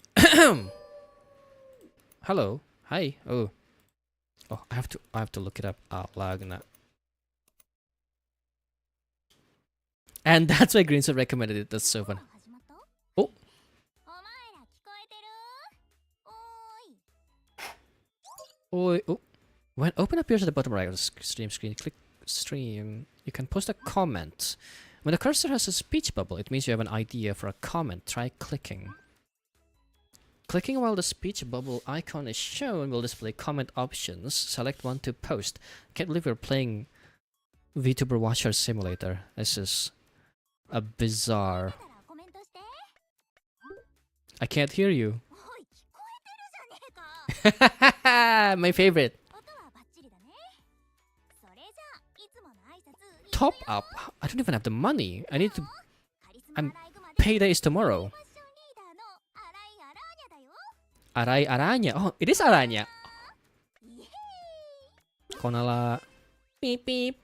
Hello. Hi. Oh. Oh, I have to look it up. Alagna. And that's why Greensuit recommended it. That's so fun. Oh. Oh. When open appears at the bottom right of the stream screen, click stream. You can post a comment. When the cursor has a speech bubble, it means you have an idea for a comment. Try clicking. Clicking while the speech bubble icon is shown will display comment options. Select one to post. Can't believe we're playing VTuber Watcher Simulator. This is a bizarre. I can't hear you. My favorite. Top up? I don't even have the money. I need to... payday is tomorrow. Aray Aranya. Oh, it is Aranya. Konala. Beep beep.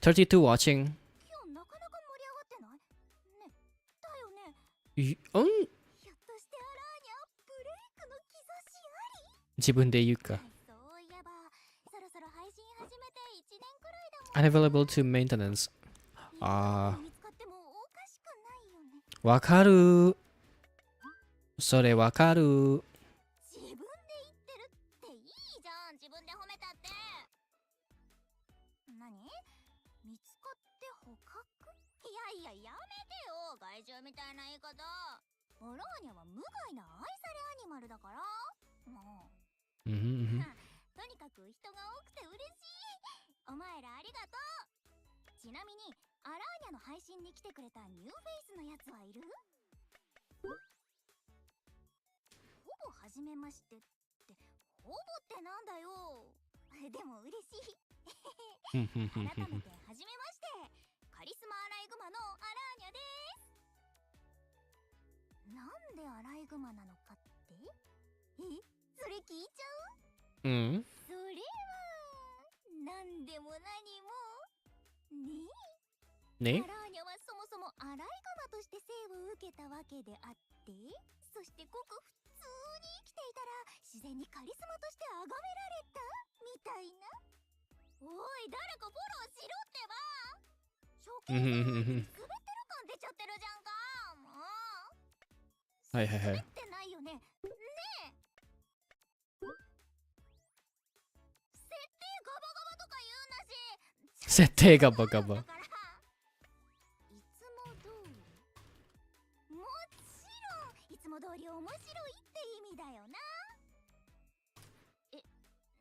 32 watching. 自分で言うか。Unavailable to maintenance. わかる。それわかる。ゃん、自分で褒めたって。何？見つかって捕獲？いややめてよ、害獣みたいな言い方。アラーニャは無害な愛されアニマルだから。もう。とにかく人が多くて嬉しい。お前らありがとう。ちなみにアラーニャの配信に来てくれたニューフェイスのやつはいる？ほぼ初めましてって、ほぼってなんだよ。でも嬉しい。改めて初めまして、カリスマアライグマのアラーニャです。なんでアライグマなのかって？それ聞いちゃう？それはなんでも何もね。アラーニャはそもそもアライグマとして生を受けたわけであって、そしてごく普通に生きていたら自然にカリスマとして崇められたみたいな。おい、誰かフォローしろってば。初見さん滑ってる感出ちゃってるじゃんか。もう滑ってないよね。ねえ、設定ガバガバとか言うなし。設定ガバガバ。いつも通り、もちろんいつも通り面白いって意味だよな。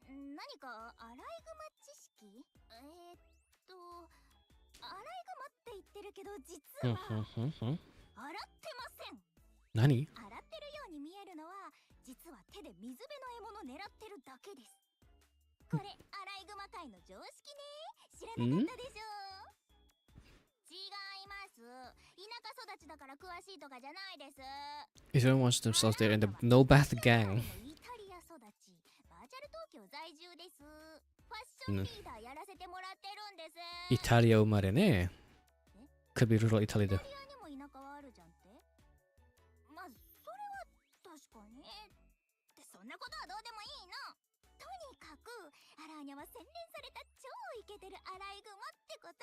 何かアライグマ知識？アライグマって言ってるけど実は洗ってません。何？洗ってるように見えるのは実は手で水辺の獲物を狙ってるだけです。これアライグマ界の常識ね。知らなかったでしょ。違います。田舎育ちだから詳しいとかじゃないです。Everyone wants themselves there in the No Bath Gang. イタリア育ち、バーチャル東京在住です。ファッションリーダーやらせてもらってるんです。イタリア生まれね。首ルロイタリアで。イタリアにも田舎はあるじゃんって。まあ、それは確かに。ってそんなことはどうでもいいの。とにかくアラーニャは洗練された超イケてるアライグマってこと。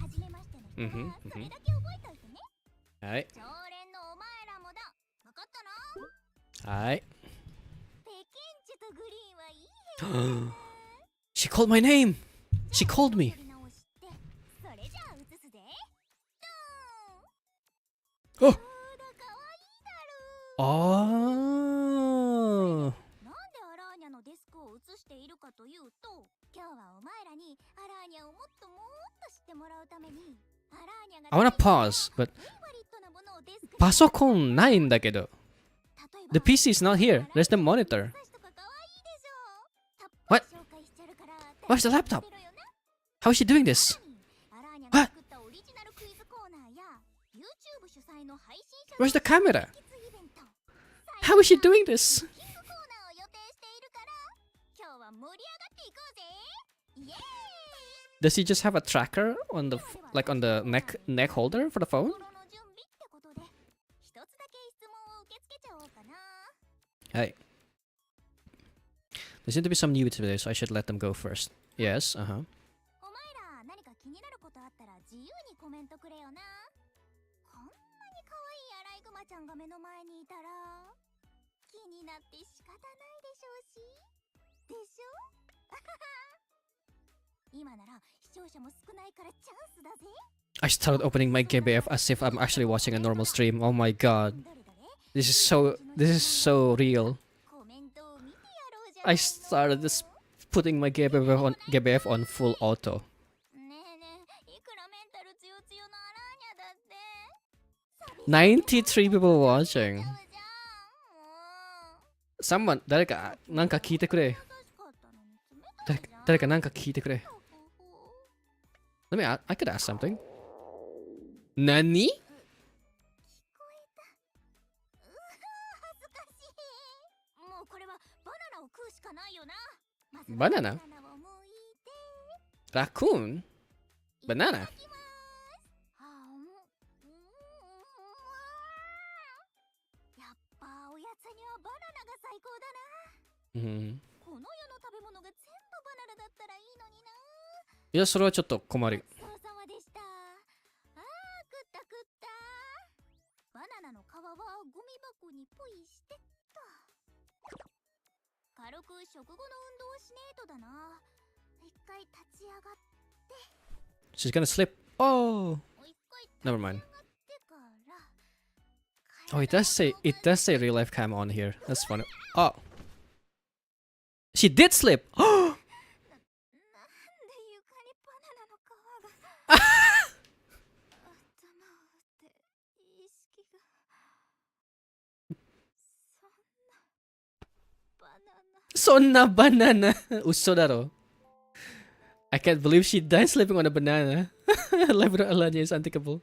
初めましての人はそれだけ覚えといてね。はい。常連のお前らもだ。わかったな。はい。ペケンチとグリーンはいいへんだな。She called my name! She called me! それじゃあ映すぜ。ドーン！おっ！かわいいだあー。ろ。なんでアラーニャのデスクを映しているかというと、今日はお前らにアラーニャをもっと知ってもらうために、アラーニャが I wanna pause, but パソコンないんだけど。The PC is not here. There's the monitor. What? Where's the laptop? How is she doing this? What? Where's the camera? How is she doing this? Does he just have a tracker on the on the neck holder for the phone? Hey. There seem to be some new today, so I should let them go first. Yes, お前ら何か気になることあったら自由にコメントくれよな。こんなに可愛いアライグマちゃんが目の前にいたら気になって仕方ないでしょうし。でしょ？今なら視聴者も少ないからチャンスだぜ。I started opening my GBF as if I'm actually watching a normal stream. Oh my god. This is so real. I started just putting my GBF on full auto. 93 people watching. Someone, 誰かなんか聞いてくれ。誰かなんか聞いてくれ。I could ask something. 何？Banana? Raccoon? Banana? やっぱおやつにはバナナが最高だな。この世の食べ物が全部バナナだったらいいのにな。いや、それはちょっと困る。ごちそうさまでした。あー、食った食った。バナナの皮はゴミ箱にポイしてっと。軽く食後の動しねえとだな。一回立ち上がって、 She's gonna slip. Oh, 一回立ち never 上が mind. ってから、 Oh, it does say real life cam on here. That's funny. Oh, she did slip. Oh, なんで床にバナナの皮が。頭を打って意識が。そんなバナナ。 sonna banana. Usodaro. I can't believe she died slipping on a banana. Labrador Alanya is unthinkable.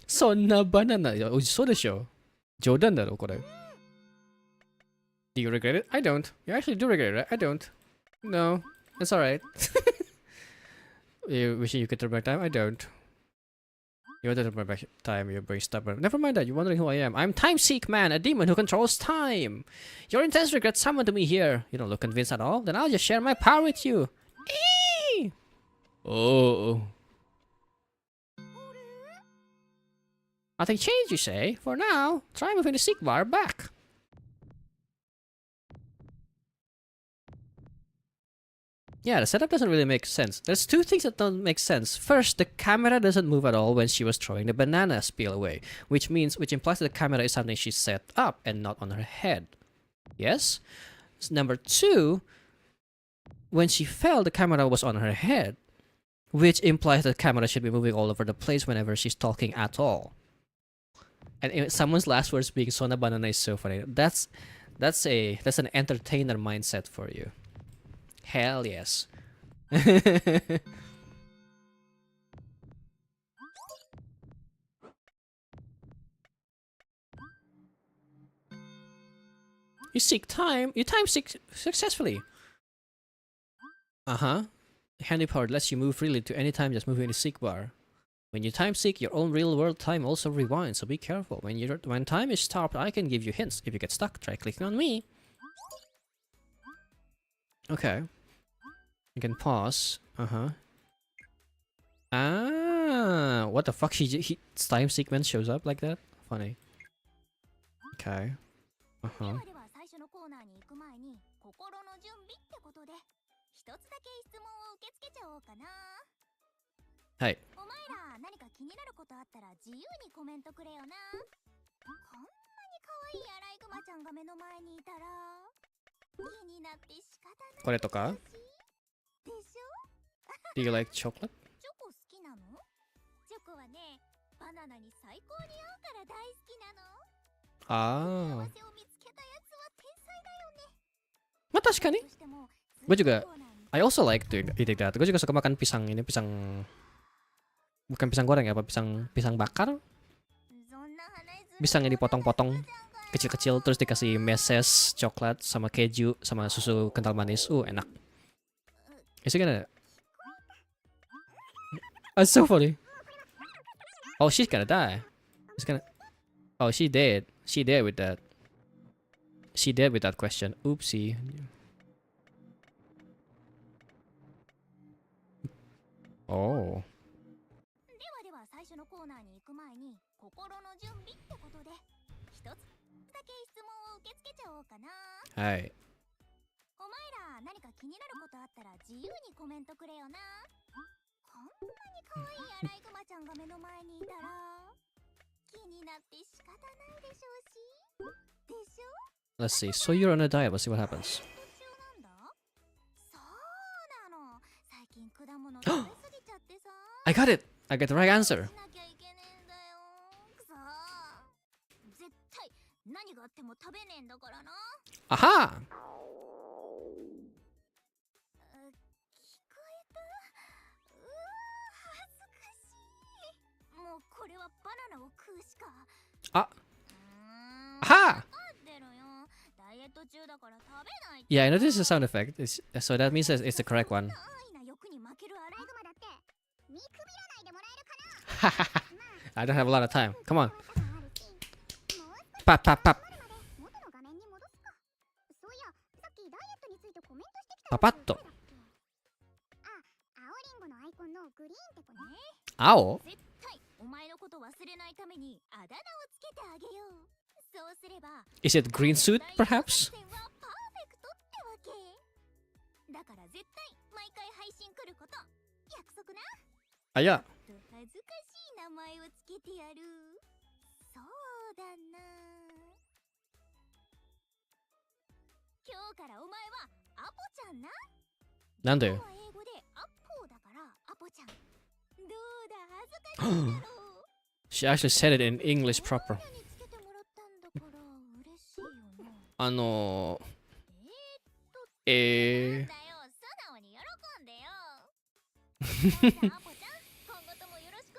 Sonna banana. Usou desho. Jodan daro, kore. Do you regret it? I don't. You actually do regret it, right? I don't. No, it's alright. You wishing you could turn back time? I don't. You want to turn back time, you're very stubborn. Never mind that, you're wondering who I am. I'm Time Seek Man, a demon who controls time. Your intense regret summoned me here. You don't look convinced at all? Then I'll just share my power with you. Eee! Oh. Nothing changed, you say? For now, try moving the seek bar back. Yeah, the setup doesn't really make sense. There's two things that don't make sense. First, the camera doesn't move at all when she was throwing the banana peel away, which implies that the camera is something she set up and not on her head. Yes? Number two, when she fell, the camera was on her head, which implies that the camera should be moving all over the place whenever she's talking at all. And someone's last words being "Sonna banana" is so funny. That's an entertainer mindset for you. Hell yes. You time seek successfully. Handy power lets you move freely to any time just moving the seek bar. When you time seek, your own real world time also rewinds, so be careful. When time is stopped, I can give you hints. If you get stuck, try clicking on me. Okay. You can pause. Ah, what the fuck? Time sequence shows up like that? Funny. Okay. ではでは最初のコーナーに行く前に心の準備ってことで一つだけ質問を受け付けちゃおうかな。はい。お前ら何か気になることあったら自由にコメントくれよな。こんなに可愛いアライグマちゃんが目の前にいたら気になって仕方ない。これとか？でしょ？ Do you like chocolate? チョコ好きなの？チョコはね、バナナに最高に合うから大好きなの。Ah. 幸せを見つけたやつは天才だよね。 Matas kan nih? Gue juga. I also like to eat that. Gue juga suka makan pisang ini, bukan pisang goreng ya, apa pisang bakar? Pisang yang dipotong-potong kecil-kecil terus dikasih meses, coklat, sama keju, sama susu kental manis. Enak. Is it gonna? That's so funny. Oh, she's gonna die. She's gonna. Oh, she dead. She dead with that. She dead with that question. Oopsie. Oh. ではでは最初のコーナーに行く前に心の準備ってことで一つだけ質問を受け付けちゃおうかな。はい。お前ら何か気になることあったら自由にコメントくれよな。こんなに可愛いアライグマちゃんが目の前にいたら気になって仕方ないでしょうし。でしょ？ Let's see. So you're on a diet. Let's see what happens. そうなの。最近果物食べ過ぎちゃってさ。I got it. I got the right answer. しなきゃいけねえんだよ。くそー。絶対何があっても食べねえんだからな。Aha. 聞こえた？うわー、恥ずかしい。もうこれはバナナを食うしか。あ。Aha. わかってるよ。ダイエット中だから食べない。 Yeah, I know this is a sound effect. So that means that it's the correct one. 欲に負けるアライグマだって見くびらないでもらえるかな。I don't have a lot of time. Come on. Pop, pop, pop. 元の画面に戻すか。そういや、さっきダイエットについてコメントしてきた。パパッと。あ、青リンゴのアイコンのグリーンって子ね。青？絶対お前のこと忘れないためにあだ名をつけてあげよう。そうすれば Is it green suit, perhaps? 大作戦はパーフェクトってわけだから絶対毎回配信来ること約束な。 Ah, yeah. 恥ずかしい名前をつけてやる。そうだな。今日からお前はアポちゃんな。なんで今は英語でアッポーだからアポちゃん。どうだ恥ずかしいだろう。 She actually said it in English proper. お前らにつけてもらったんだから嬉しいよな。あのなんだよ、素直に喜んでよ。じゃあアポちゃん、今後ともよろしく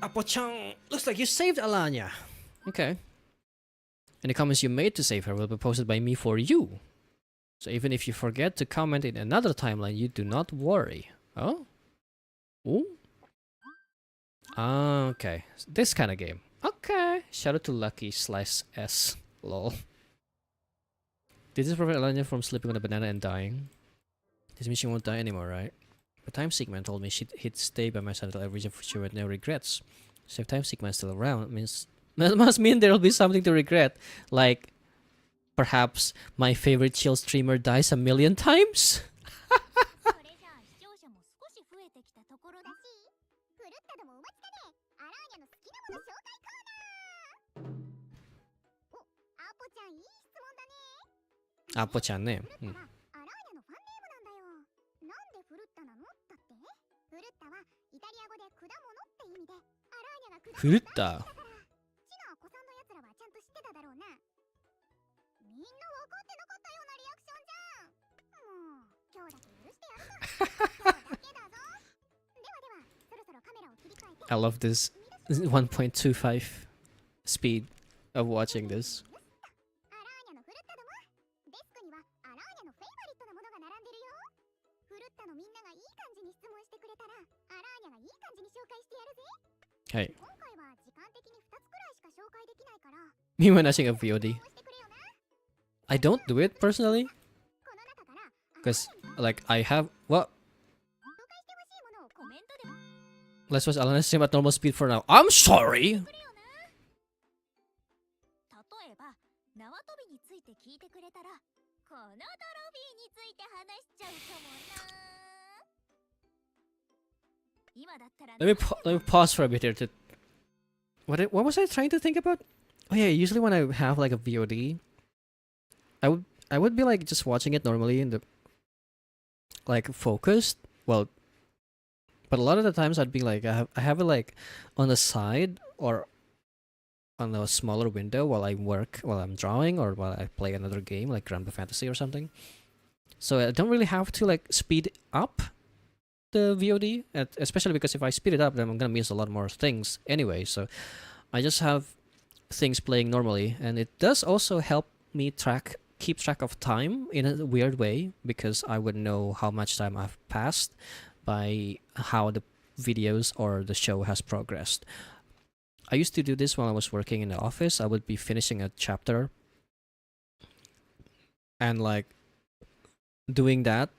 な。 Apo-chan, looks like you saved Alanya. Okay. And the comments you made to save her will be posted by me for you. So even if you forget to comment in another timeline, you do not worry. Oh? Ooh? Okay. This kind of game. Okay. Shout out to Lucky/S. Lol. Did this prevent Alanya from slipping on a banana and dying? This means she won't die anymore, right? But Time Sigma told me he'd stay by my side until I reach a future with no regrets. So if Time Sigma is still around, that must mean there'll be something to regret. Like, perhaps my favorite chill streamer dies 1,000,000 times? それじゃあ視聴者も少し増えてきたところだし、ふるったどもお待ちかね。アラーニャの好きなもの紹介コーナー。お、アポちゃんいい質問だね。 Apo-chan ね。フルッタはアラーニャのファンネームなんだよ。なんでフルッタなのだって。フルッタはイタリア語で果物って意味で、アラーニャが果物フルッタ。だから、ちの子さんのやつらはちゃんと知ってただろうな。みんな分かってなかったようなリアクションじゃん。もう今日だけ許してやるから。今日だけだぞ。ではでは、そろそろカメラを切り替えて。 I love this 1.25 speed of watching this. アラーニャのフルッタども、デスクにはアラーニャのフェイバリットなものが並んでるよ。フルッタのみんながいい感じに質問してくれたら、アラーニャがいい感じに紹介してやるぜ。はい。今回は時間的に2つくらいしか紹介できないから、 Me when watching a VOD. 質問してくれよな。 I don't do it personally. この中から Because, like, I have... What? 紹介してほしいものをコメントで Let's watch Alana stream at normal speed for now. I'm sorry! くれよな。例えば縄跳びについて聞いてくれたら、このトロフィーについて話しちゃうかもな。今だったら Let me pause for a bit here to... What was I trying to think about? Oh yeah, usually when I have like a VOD, I would be like just watching it normally in the like focused. Well, but a lot of the times I'd be like I have it like on the side or on a smaller window while I work, while I'm drawing, or while I play another game like Grand Theft Fantasy or something. So I don't really have to like speed up the VOD, especially because if I speed it up, then I'm gonna miss a lot more things anyway. So I just have things playing normally, and it does also help me keep track of time in a weird way, because I would know how much time I've passed by how the videos or the show has progressed. I used to do this while I was working in the office. I would be finishing a chapter and like doing that,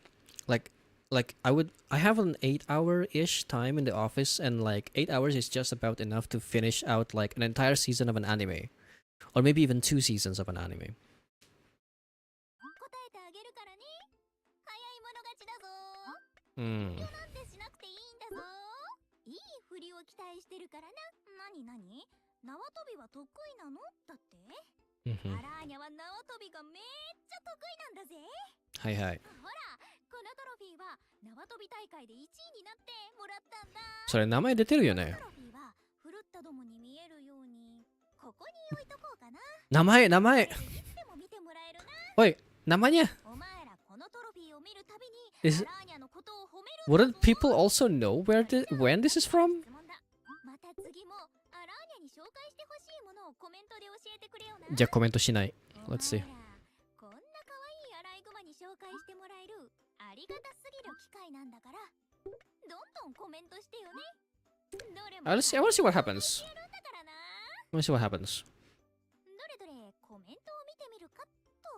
like I have an 8-hour-ish time in the office, and like 8 hours is just about enough to finish out like an entire season of an anime, or maybe even 2 seasons of an anime. 答えてあげるからね。早い者勝ちだぞ。 Hmm. なんてしなくていいんだぞ。いい振りを期待してるからな。なに縄跳びは得意なのだって。 Mhm. アラーニャは縄跳びがめっちゃ得意なんだぜ。はいはい。ほら、このトロフィーは縄跳び大会で1位になってもらったんだ。それ名前出てるよね。トロフィーはフルッタどもに見えるようにここに置いとこうかな。名前。いつでも見てもらえるな。おい、名前にゃ。お前らこのトロフィーを見るたびに Is アラーニャのことを褒めるんだぞ。 wouldn't people also know when this is from? 質問だ。また次もアラーニャに紹介してほしいものをコメントで教えてくれよな。じゃあコメントしない。Let's see. お前らこんな可愛いアライグマに紹介してもらえるありがたすぎる機会なんだから、どんどんコメントしてよね。どれも I wanna see what happens. やるんだからな。 I wanna see what happens. どれどれコメントを見てみるかと。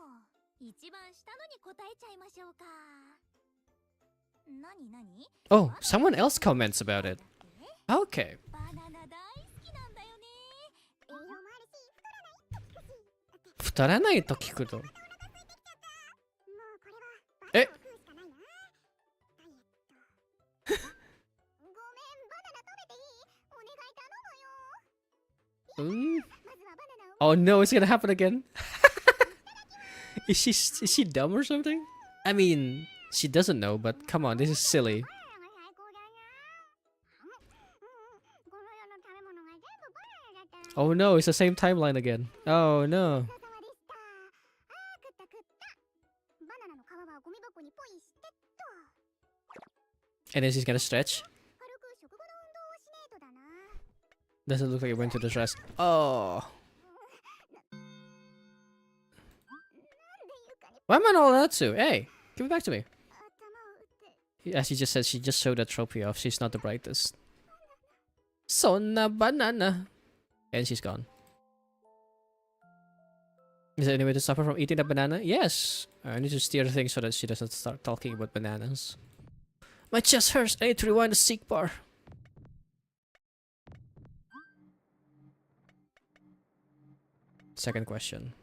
一番下のに答えちゃいましょうか。なに Oh, someone else comments about it. Okay. バナナ大好きなんだよね。栄養もあるし太らないと太らないと聞くと。えOh no, it's gonna happen again. Is she dumb or something? I mean, she doesn't know, but come on, this is silly. Oh no, it's the same timeline again. Oh no. And then she's gonna stretch. Doesn't look like it went to the trash. Oh. Why am I not allowed to? Hey, give it back to me. As she just said, she just showed that trophy off. She's not the brightest. Sonna banana. And she's gone. Is there any way to stop her from eating the banana? Yes. I need to steer things so that she doesn't start talking about bananas. My chest hurts. I need to rewind the seek bar. Second question.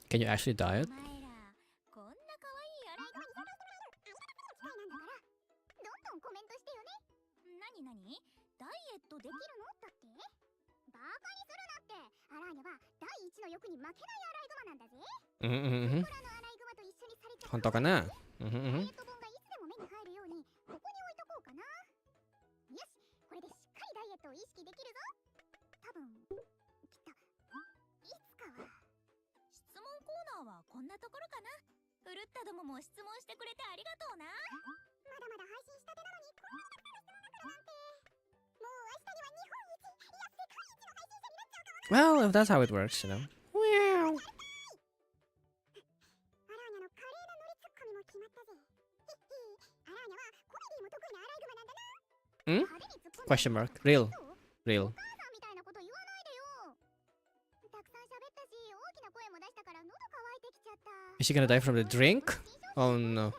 Can you actually diet? Mm-hmm. 本当かな? Mm-hmm. Well, if that's how it works, you know. Wow. Hmm? Question mark. Real. Real. Is she gonna die from the drink? Oh no.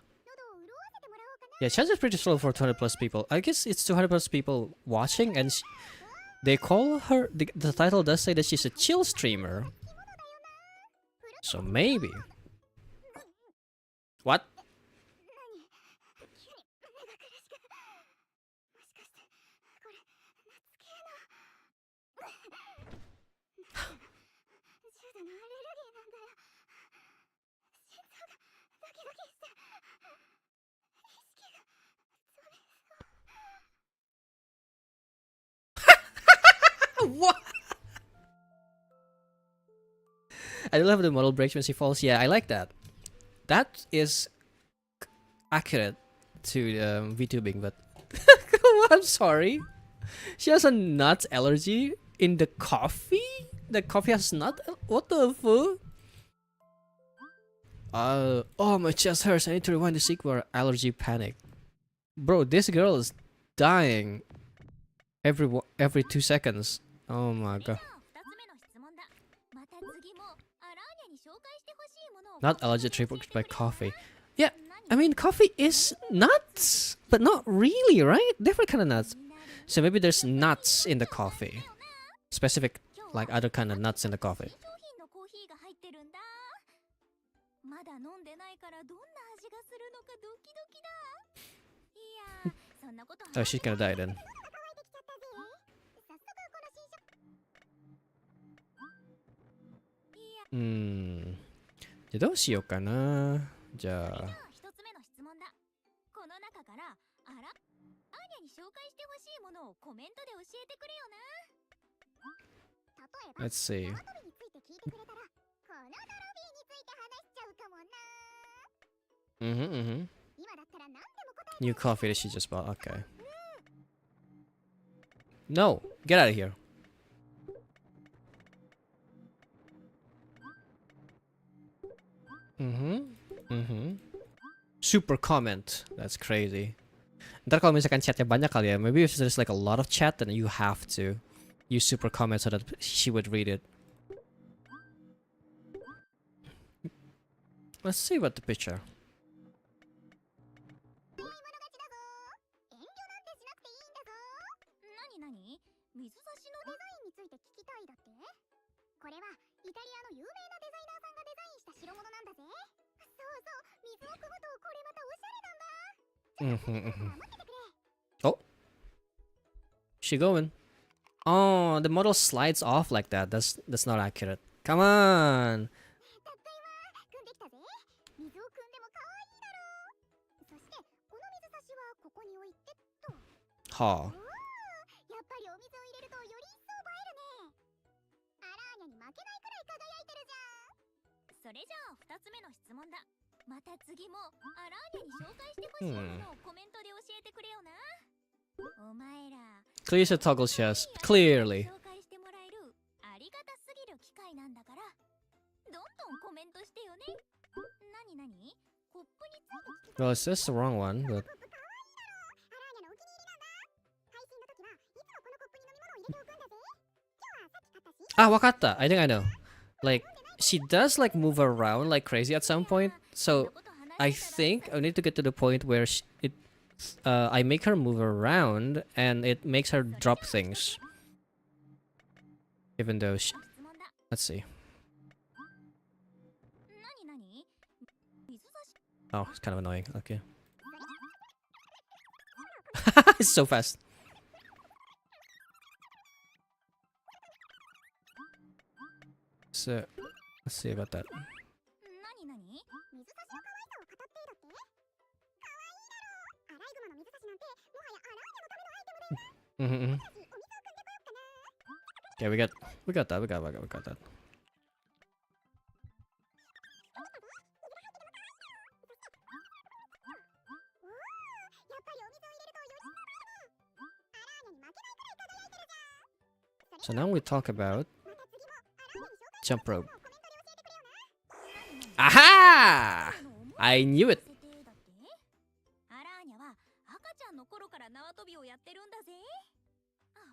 Yeah, chance is pretty slow for 200 plus people. I guess it's 200 plus people watching, and they call her. The title does say that she's a chill streamer. So maybe. What? What? I love the model breaks when she falls. Yeah, I like that. That is accurate to VTubing, but I'm sorry. She has a nut allergy in the coffee? The coffee has nut? What the fuck? Oh, my chest hurts. I need to rewind the sequel. Allergy panic. Bro, this girl is dying every 2 seconds. Oh my god. Not allergic triggered by coffee. Yeah, I mean coffee is nuts, but not really, right? Different kind of nuts. So maybe there's nuts in the coffee. Specific, like other kind of nuts in the coffee. Oh, she's gonna die then. じゃあどうしようかな。じゃあ。Let's see. New coffee that she just bought. Okay. No, get out of here. Super comment. That's crazy. Ntar kalau misalkan chatnya banyak kali ya, maybe if there's like a lot of chat, then you have to use super comment so that she would read it. Let's see about the picture. のデザインについて聞きたいだって？これはイタリアの有名なデザイナーさんがデザインした代物なんだぜ。そうそう、水を汲むとこれまたおしゃれなんだ。待っててくれ。Oh, she going. Oh, the model slides off like that. That's not accurate. Come on. たった今、汲んできたぜ。水を汲んでも可愛いだろう。そして、この水差しはここに置いてっと。はあ。やっぱりお水を入れるとより一層映えるね。アラーニャに負けないくらい輝いてるじゃん。それじゃあ2つ目の質問だ。また次もアラーニャに紹介してほしいものをコメントで教えてくれよな。お前ら Clear the toggle chest. Clearly. 紹介してもらえるありがたすぎる機会なんだから、どんどんコメントしてよね。なになに？コップについて Well, it's just the wrong one, but. アラーニャのお気に入りなんだ。配信の時はいつもこのコップに飲み物を入れておくんだぜ。今日はさっき買ったし。Ah, wakata. I think I know. Like, she does like move around like crazy at some point. So, I think I need to get to the point where I make her move around and it makes her drop things. Even though let's see. Oh, it's kind of annoying. Okay. It's so fast. So, let's see about that. Mm-hmm. Okay, we got that. We got that. So now we talk about jump rope. Aha! I knew it. アラーニャは赤ちゃんの頃から縄跳びをやってるんだぜ。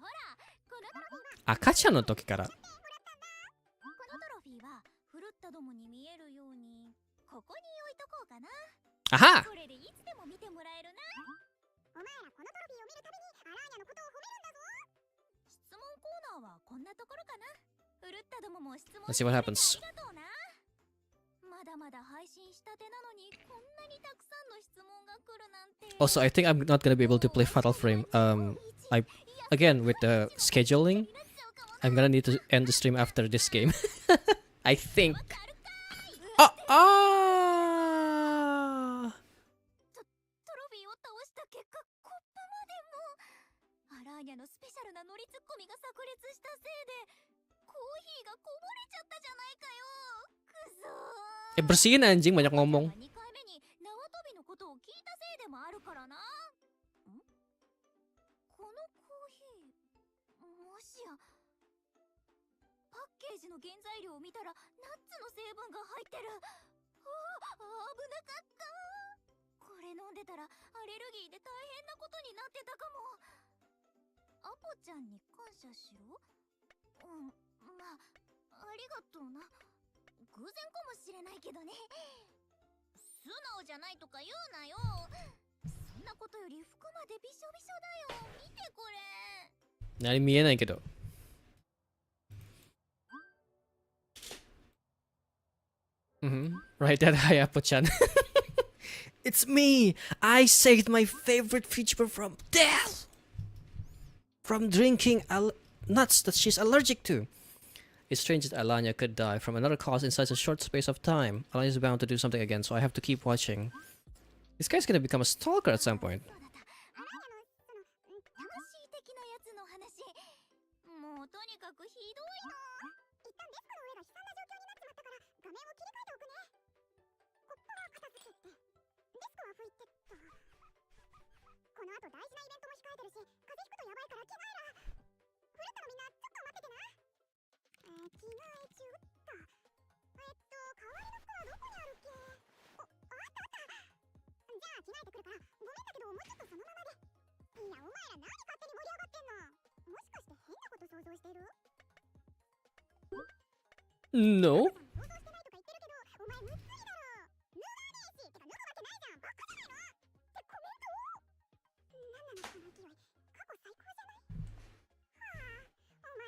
ほら、このトロフィーは赤ちゃんの時から。このトロフィーはフルッタどもに見えるようにここに置いとこうかな。Aha! これでいつでも見てもらえるな。お前らこのトロフィーを見るたびにアラーニャのことを褒めるんだぞ。質問コーナーはこんなところかな。フルッタどもも質問 Let's see what happens. ありがとうな。まだまだ配信したてなのにこんなにたくさんの質問が来るなんて。Also, I think I'm not gonna be able to play Fatal Frame. Again with the scheduling, I'm gonna need to end the stream after this game. I think. Ah! トロフィーを倒した結果、コップまでも。アラーニャのスペシャルなノリツッコミが炸裂したせいで、コーヒーがこぼれちゃったじゃないかよ。くそー。Bersihin anjing, banyak ngomong. 2回目に縄跳びのことを聞いたせいでもあるからな。このコーヒー、もしやパッケージの原材料を見たらナッツの成分が入ってる。危なかった。これ飲んでたらアレルギーで大変なことになってたかも。アポちゃんに感謝しろ。まあ、ありがとうな。偶然かもしれないけどね。素直じゃないとか言うなよ。そんなことより服までびしょびしょだよ。見てこれ。何見えないけど。Right, that Hayapo-chan. It's me! I saved my favorite creature from death! From drinking nuts that she's allergic to. It's strange that Alanya could die from another cause in such a short space of time. Alanya is bound to do something again, so I have to keep watching. This guy's gonna become a stalker at some point. もうとにかくひどいの。一旦デスクの上が悲惨な状況になっちまったから画面を切り替えておくね。コップは片付けて、デスクは拭いてっと。この後大事なイベントも控えてるし、風邪ひくとやばいから着替えら。フルッタのみんなちょっと待っててな。着替え中っと。代わりの服はどこにあるっけ？あったあった。じゃあ着替えてくるから、ごめんだけどもうちょっとそのままで。いや、お前ら何勝手に盛り上がってんの？もしかして変なこと想像してる？ No. 想像してないとか言ってるけど、お前むっつりだろ。脱がねえし、てか脱ぐわけないじゃん。バカじゃないの？ってコメントを。なんなのこの勢い。過去最高じゃない？はあ、お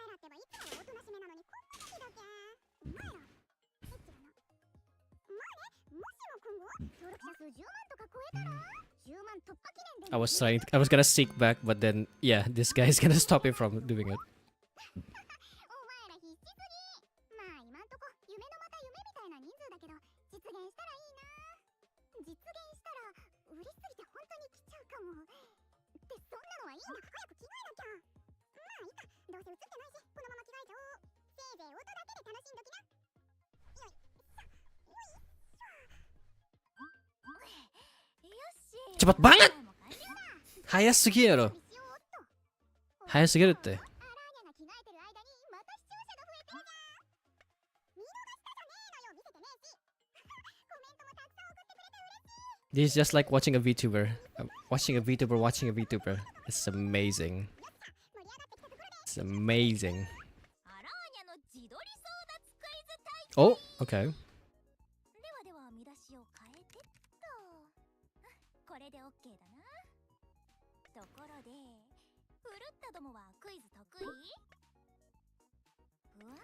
I was gonna seek back, but then yeah, this guy is gonna stop me from doing it. cepet banget! 早すぎやろ。早すぎるって。This is just like watching a VTuber. Watching a VTuber watching a VTuber. It's amazing. It's amazing. Oh, okay.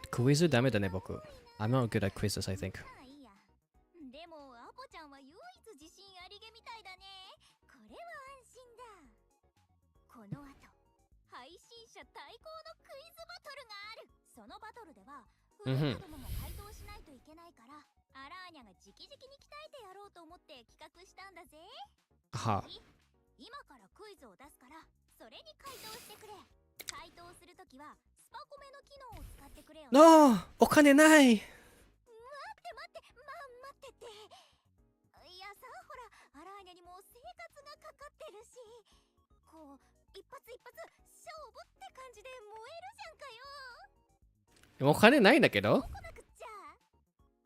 クイズダメだね僕。I'm not good at quizzes, I think. でもアポちゃんは唯一自信ありげみたいだね。これは安心だ。この後、配信者対抗のクイズバトルがある。そのバトルでは、フルートどもも回答しないといけないから、アラーニャが直々に鍛えてやろうと思って企画したんだぜ。は。今からクイズを出すから、それに回答してくれ。回答するときはスパコメの機能を使ってくれよ。No! お金ない。待ってって。いやさ、ほら、アラーニャにも生活がかかってるし、こう一発勝負って感じで燃えるじゃんかよ。お金ないんだけど。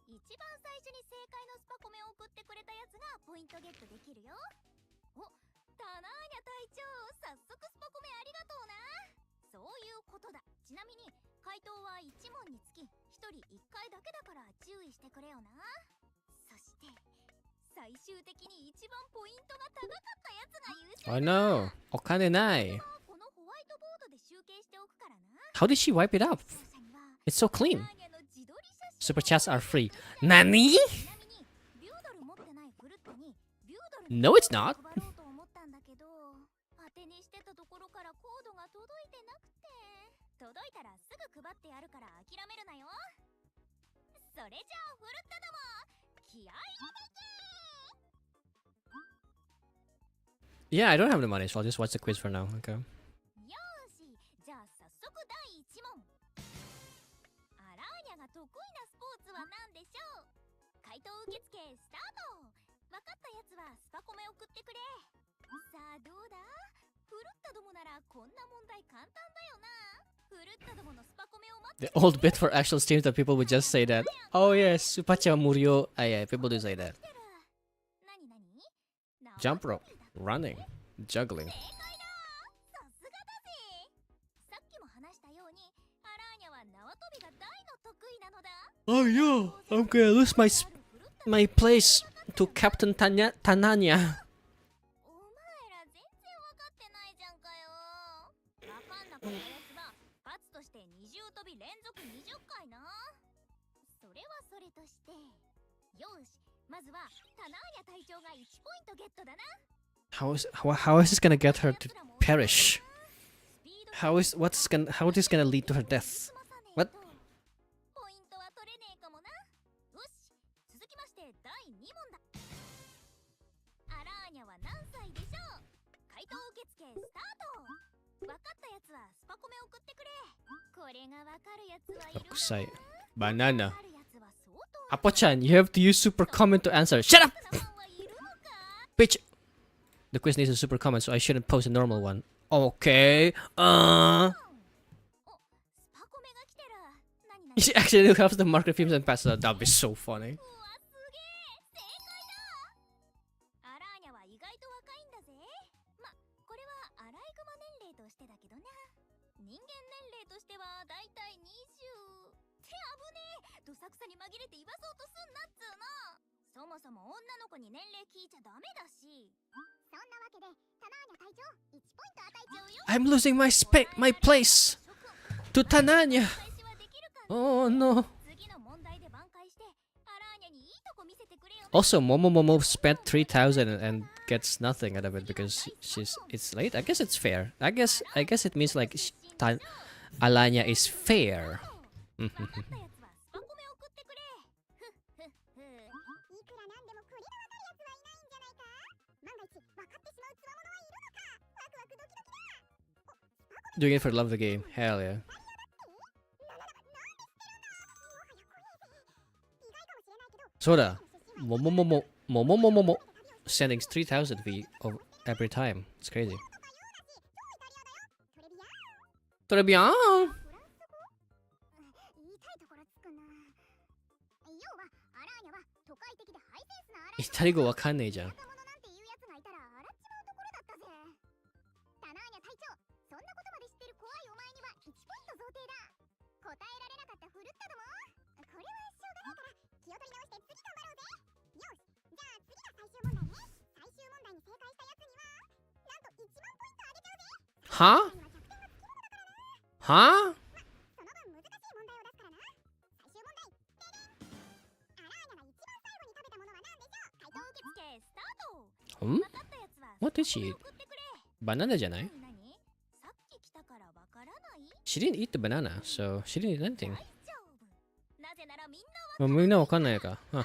一番最初に正解のスパコメを送ってくれたやつがポイントゲットできるよ。お、タナーニャ隊長、早速スパコメありがとうな。そういうことだ。ちなみに回答は1問につき1人1回だけだから注意してくれよな。そして最終的に一番ポイントが高かったやつが優勝だ。I know. お金ない。このホワイトボードで集計しておくからな。How did she wipe it up? It's so clean. Super chats are free. Nani? No, it's not. 当てにしてたところからコードが届いてなくて。届いたらすぐ配ってやるから諦めるなよ。それじゃあフルッタども、気合い入れて。Yeah, I don't have the money, so I'll just watch the quiz for now. Okay. よーし、じゃあ早速第1問。アラーニャが得意なスポーツは何でしょう。回答受付スタート。分かったやつはスパコメ送ってくれ。さあどうだ。フルッタどもならこんな問題簡単だよな。フルッタどものスパコメを待って。The old bit for actual streams that people would just say that. Oh yes, Supacha Murio. Ah yeah, people do say that. Jump rope, running, juggling. Oh yeah, I'm gonna lose my place to Captain Tananya. このやつは罰として二重跳び連続20回な。それはそれとして、よし、まずはタナーニャ隊長が1ポイントゲットだな。How is this gonna get her to perish? How is this gonna lead to her death? What? ポイントは取れねえかもな。よし、続きまして第2問だ。アラーニャは何歳でしょう。回答受付スタート。分かったやつはスパコメ送ってくれ。これが分かるやつはいるかな。Banana. Apo-chan, you have to use super comment to answer. Shut up! Bitch! The quiz needs a super comment, so I shouldn't post a normal one. Okay. She actually helps the market films and passes out. That'd be so funny. I'm losing my place to Tananya. Oh no. Also, Momo spent 3,000 and gets nothing out of it because it's late. I guess it's fair. I guess it means like Alanya is fair. 分かったやつはスパコメ送ってくれ。ふっふっふ。いくらなんでもクリがわかるやつはいないんじゃないか。万が一分かってしまうつわものはいるのか。ワクワクドキドキだ。 Doing it for the love of the game. Hell yeah. Soda. Momo sending 3,000 V every time. It's crazy. Très bien. 言いたいところつくな。要はアラーニャは都会的でハイセンスなアラーニャ。イタリ語わかんねえじゃん。若者なんていうやつがいたら洗っちまうところだったぜ。タナーニャ隊長、そんなことまで知ってる怖いお前には1ポイント贈呈だ。答えられなかったフルッタども。これはしょうがないから気を取り直して次頑張ろうぜ。よし、じゃあ次が最終問題ね。最終問題に正解したやつにはなんと1万ポイントあげちゃうぜ。ははその分難しい問題を出すからな。最終問題、ででん。アラーニャが一番最後に食べたものは何でしょう。回答受付スタート。ん分かったやつは What did she eat? 送ってくれ。バナナじゃない？何々さっき来たからわからない。 She didn't eat the banana, so she didn't eat anything. 大丈夫。なぜならみんなみんなわかんないか。あ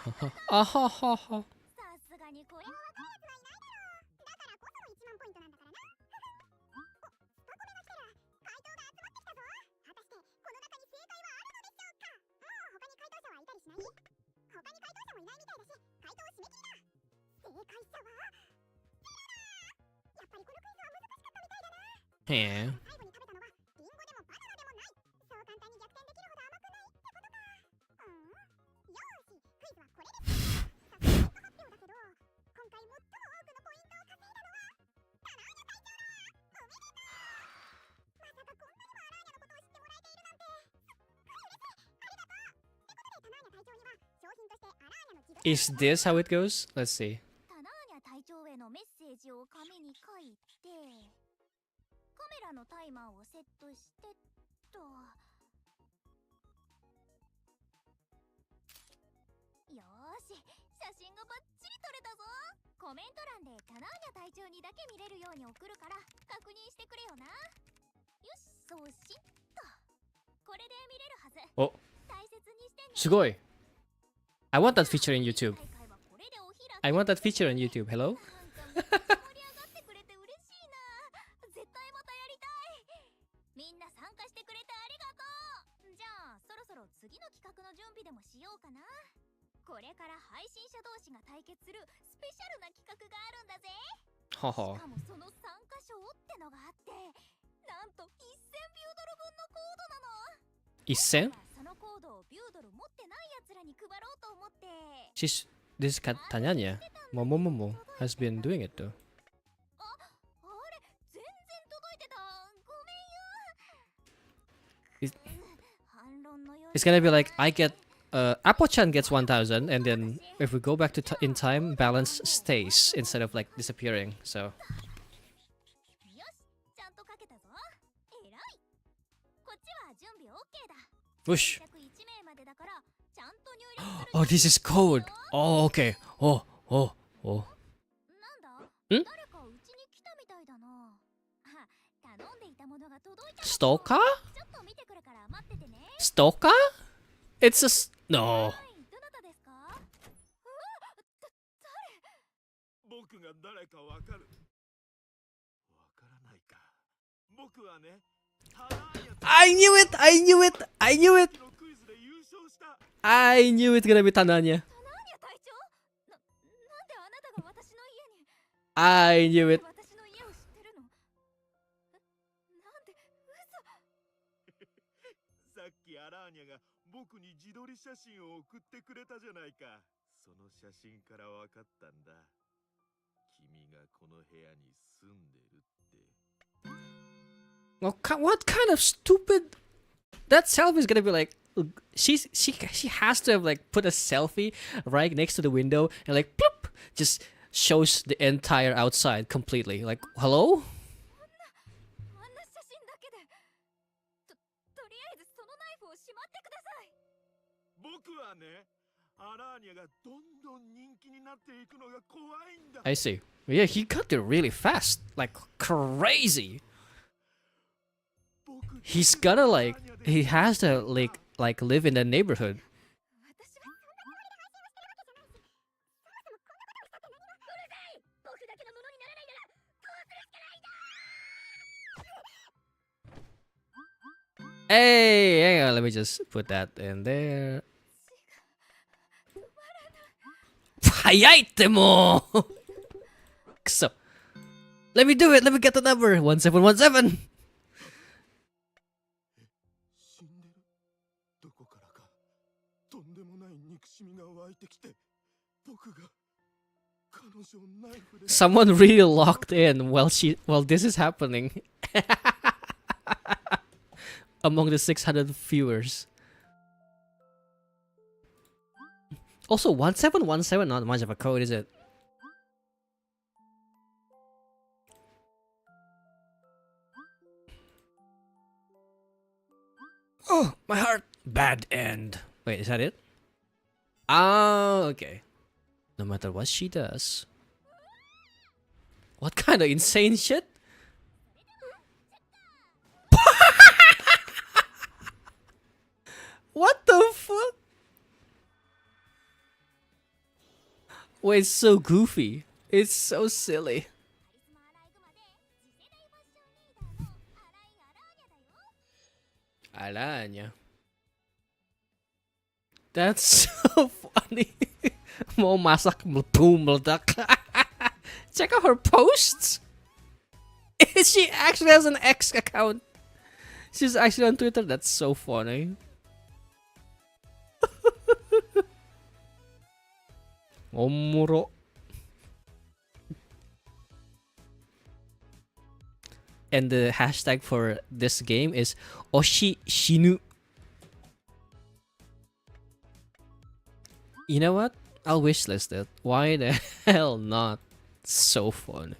ははは。さすがにこれはわかるやつはいないだろう。だからこその1万ポイントなんだからな。お、スパコメが来たら回答が集まってきたぞ。果たしてこの中に正解はあるのでしょうか。もう他に回答者はいたりしない？他に回答者もいないみたいだし、回答締め切りだ。正解者はやっぱりこのクイズは難しかったみたいだな。へえ。最後に食べたのはリンゴでもバナナでもない。そう簡単に逆転できるほど甘くないってことか。よーし、クイズはこれです。さすが結果発表だけど、今回最も多くのポイントを稼いだのはタナーニャ隊長だ。おめでとう。まさかこんなにもアラーニャのことを知ってもらえているなんて。嬉しい。ありがとう。ってことでタナーニャ隊長には商品としてアラーニャの自撮り。 Is this how it goes? Let's see. タナーニャ隊長へのメッセージを紙に書いて、カメラのタイマーをセットしてっと。よーし、写真がバッチリ撮れたぞ。コメント欄でタナーニャ隊長にだけ見れるように送るから確認してくれよな。よし、そうしっと。これで見れるはず。お、大切にしてね。すごい。I want that feature in YouTube. 大会はこれでお開き。 I want that feature on YouTube. Hello? なんかめっちゃ盛り上がってくれて嬉しいな。絶対またやりたい。みんな参加してくれてありがとう。じゃあそろそろ次の企画の準備でもしようかな。これから配信者同士が対決するスペシャルな企画があるんだぜ。ははしかもその参加賞ってのがあって、なんと1000ビュードル分のコードなの。1000? そのコードをビュードル持ってないやつらに配ろうと思って。 This Tanyanya, Momo has been doing it though. あれ、全然届いてた。ごめんよ。 It- 反論のよう It's gonna be like I get Apple-chan gets 1,000, and then if we go back to in time, balance stays instead of like disappearing. So よし、ちゃんと書けたぞ。えらい。こっちは準備 OK だ。 whoosh. 先着1名までだからちゃんと入力する。 Oh, this is code. Oh, okay. Oh. なんだ？ん？誰かうちに来たみたいだな。あ、頼んでいたものが届いた。 Stalker? ちょっと見てくるから待っててね。 Stalker? It's no. はい、どなたですか？僕が誰かわかる。わからないか。僕はね、タナーニャ I knew it. I knew it. I knew it. のクイズで優勝した。 I knew it's gonna be Tanyanya. タナーニャ隊長？なんであなたが私の家に？ I knew it. 私の家を知ってるの？なんで嘘？さっきアラーニャが僕に自撮り写真を送ってくれたじゃないか。その写真からわかったんだ。君がこの部屋に住んでるって。 What kind of stupid? That selfie is gonna be like. She has to have like put a selfie right next to the window and like bloop, just shows the entire outside completely. Like hello? あんな写真だけで。とりあえずそのナイフをしまってください。僕はね、I see. Yeah, he got there really fast, like crazy. He's gotta like, he has to like live in the neighborhood. Hey, hang on, let me just put that in there. 早いってもうくそ Let me do it, let me get the number 1717死んでる。どこからかとんでもない憎しみが湧いてきて、僕が彼女をナイフで。 Someone really locked in while this is happening among the 600 viewers. Also, 1717 not much of a code, is it? Oh, my heart. Bad end. Wait, is that it? Ah, okay. No matter what she does. What kind of insane shit? What the fuck? Wait, it's so goofy. It's so silly. Alanya. That's so funny. Mau masak meledak. Check out her posts. She actually has an X account. She's actually on Twitter. That's so funny. Omuro. And the hashtag for this game is Oshi Shinu. You know what? I'll wishlist it. Why the hell not? So fun.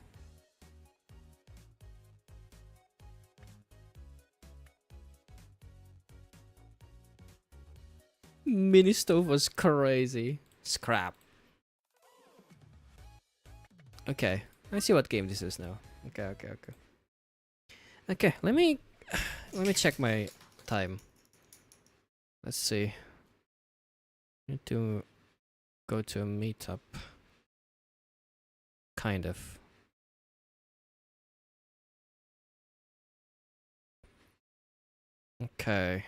Mini stove was crazy. Scrap. Okay, let's see what game this is now. Okay, let me check my time. Let's see. Need to go to a meetup. Kind of. Okay.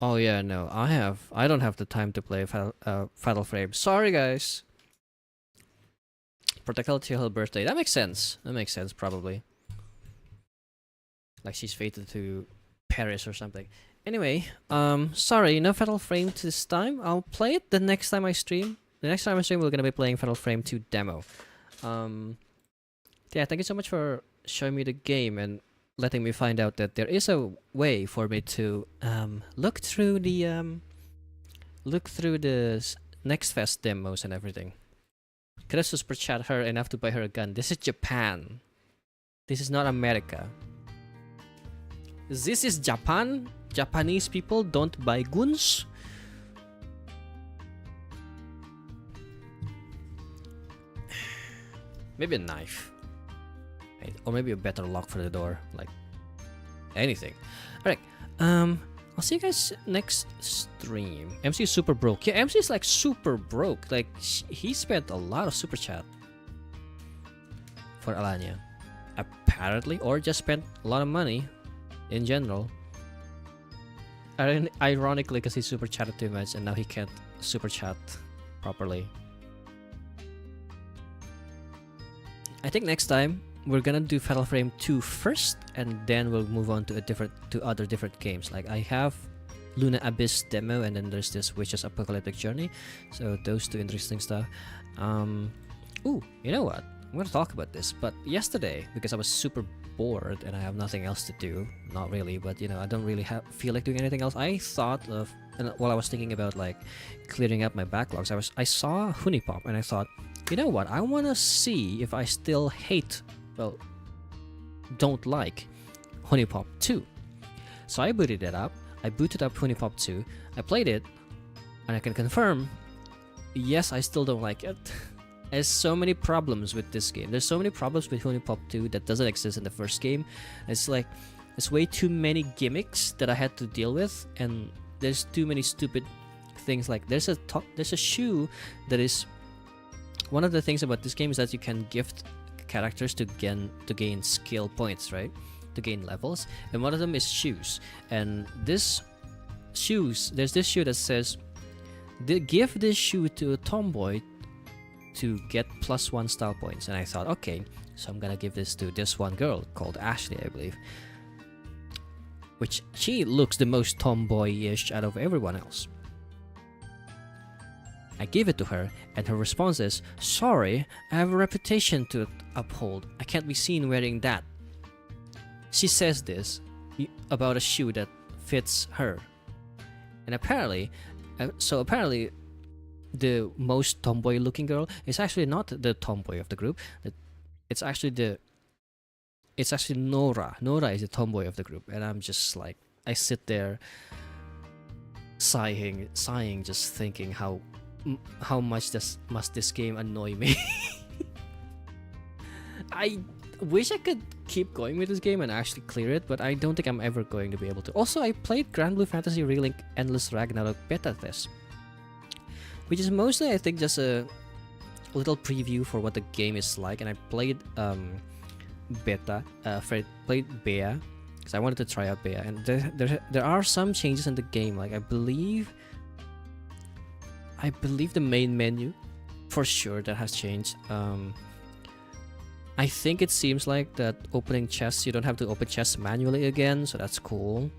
Oh yeah, no, I don't have the time to play Fatal Frame. Sorry guys. Protocol till her birthday. That makes sense. That makes sense probably. Like she's fated to Paris or something. Anyway, sorry, no Fatal Frame this time. I'll play it the next time I stream. The next time I stream, we're gonna be playing Fatal Frame 2 demo. Yeah, thank you so much for showing me the game and letting me find out that there is a way for me to look through the Next Fest demos and everything. Could I super chat her enough to buy her a gun? This is Japan. This is not America. This is Japan. Japanese people don't buy guns. Maybe a knife. Or maybe a better lock for the door. Like anything. Alright. I'll see you guys next stream. MC is super broke. Yeah, MC is like super broke. Like he spent a lot of super chat for Alanya. Apparently. Or just spent a lot of money in general. Ironically, because he super chatted too much and now he can't super chat properly. I think next time we're gonna do Fatal Frame 2 first, and then we'll move on to other different games. Like I have Luna Abyss demo, and then there's this Witch's Apocalyptic Journey. So those two interesting stuff. Ooh, you know what? I'm gonna talk about this. But yesterday, because I was super bored and I have nothing else to do, not really, but you know, I don't really feel like doing anything else. I thought of, and while I was thinking about like clearing up my backlogs, I saw Hunipop, and I thought, you know what? I wanna see if I still hate. Well, don't like Hunipop 2. So I booted it up. I booted up Hunipop 2. I played it, and I can confirm yes, I still don't like it. There's so many problems with this game. There's so many problems with Honeypop 2 that doesn't exist in the first game. It's like, it's way too many gimmicks that I had to deal with, and there's too many stupid things. Like there's a shoe that is, one of the things about this game is that you can gift characters to gain skill points, right? To gain levels, and one of them is shoes. And there's this shoe that says, give this shoe to a tomboy to get +1 style points. And I thought, okay, so I'm gonna give this to this one girl called Ashley, I believe, which she looks the most tomboyish out of everyone else. I give it to her, and her response is, sorry, I have a reputation to uphold. I can't be seen wearing that. She says this about a shoe that fits her. And apparently, the most tomboy looking girl is actually not the tomboy of the group. It's actually Nora. Nora is the tomboy of the group, and I'm just like, I sit there sighing, just thinking how much must this game annoy me. I wish I could keep going with this game and actually clear it, but I don't think I'm ever going to be able to. Also, I played Grand Blue Fantasy Relink Endless Ragnarok beta test, which is mostly, I think, just a little preview for what the game is like. And I played beta, played beta, because I wanted to try out beta. And there are some changes in the game. Like I believe the main menu, for sure, that has changed. I think it seems like that opening chests, you don't have to open chests manually again, so that's cool.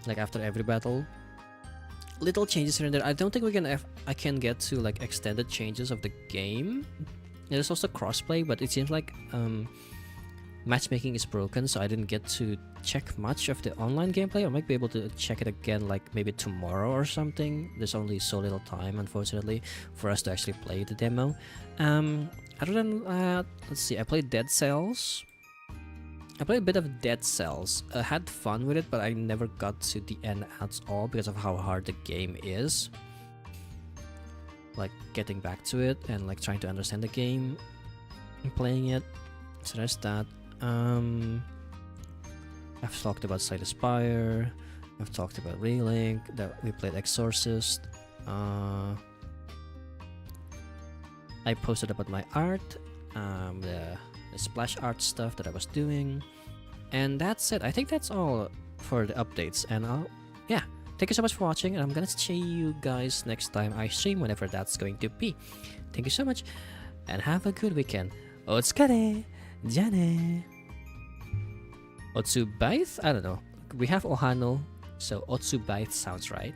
Like after every battle, little changes here and there. I don't think I can get to like extended changes of the game. There's also crossplay, but it seems like matchmaking is broken, so I didn't get to check much of the online gameplay. I might be able to check it again, like maybe tomorrow or something. There's only so little time, unfortunately, for us to actually play the demo. Other than that, let's see, I played Dead Cells. I played a bit of Dead Cells. I had fun with it, but I never got to the end at all because of how hard the game is. Like getting back to it and like trying to understand the game and playing it. So there's that. I've talked about Slay the Spire. I've talked about Relink. That we played Exorcist. I posted about my art, the splash art stuff that I was doing, and that's it. I think that's all for the updates. And thank you so much for watching, and I'm gonna see you guys next time I stream, whenever that's going to be. Thank you so much, and have a good weekend. Otsukare, jane. Otsubaith? I don't know. We have Ohano, so Otsubaith sounds right.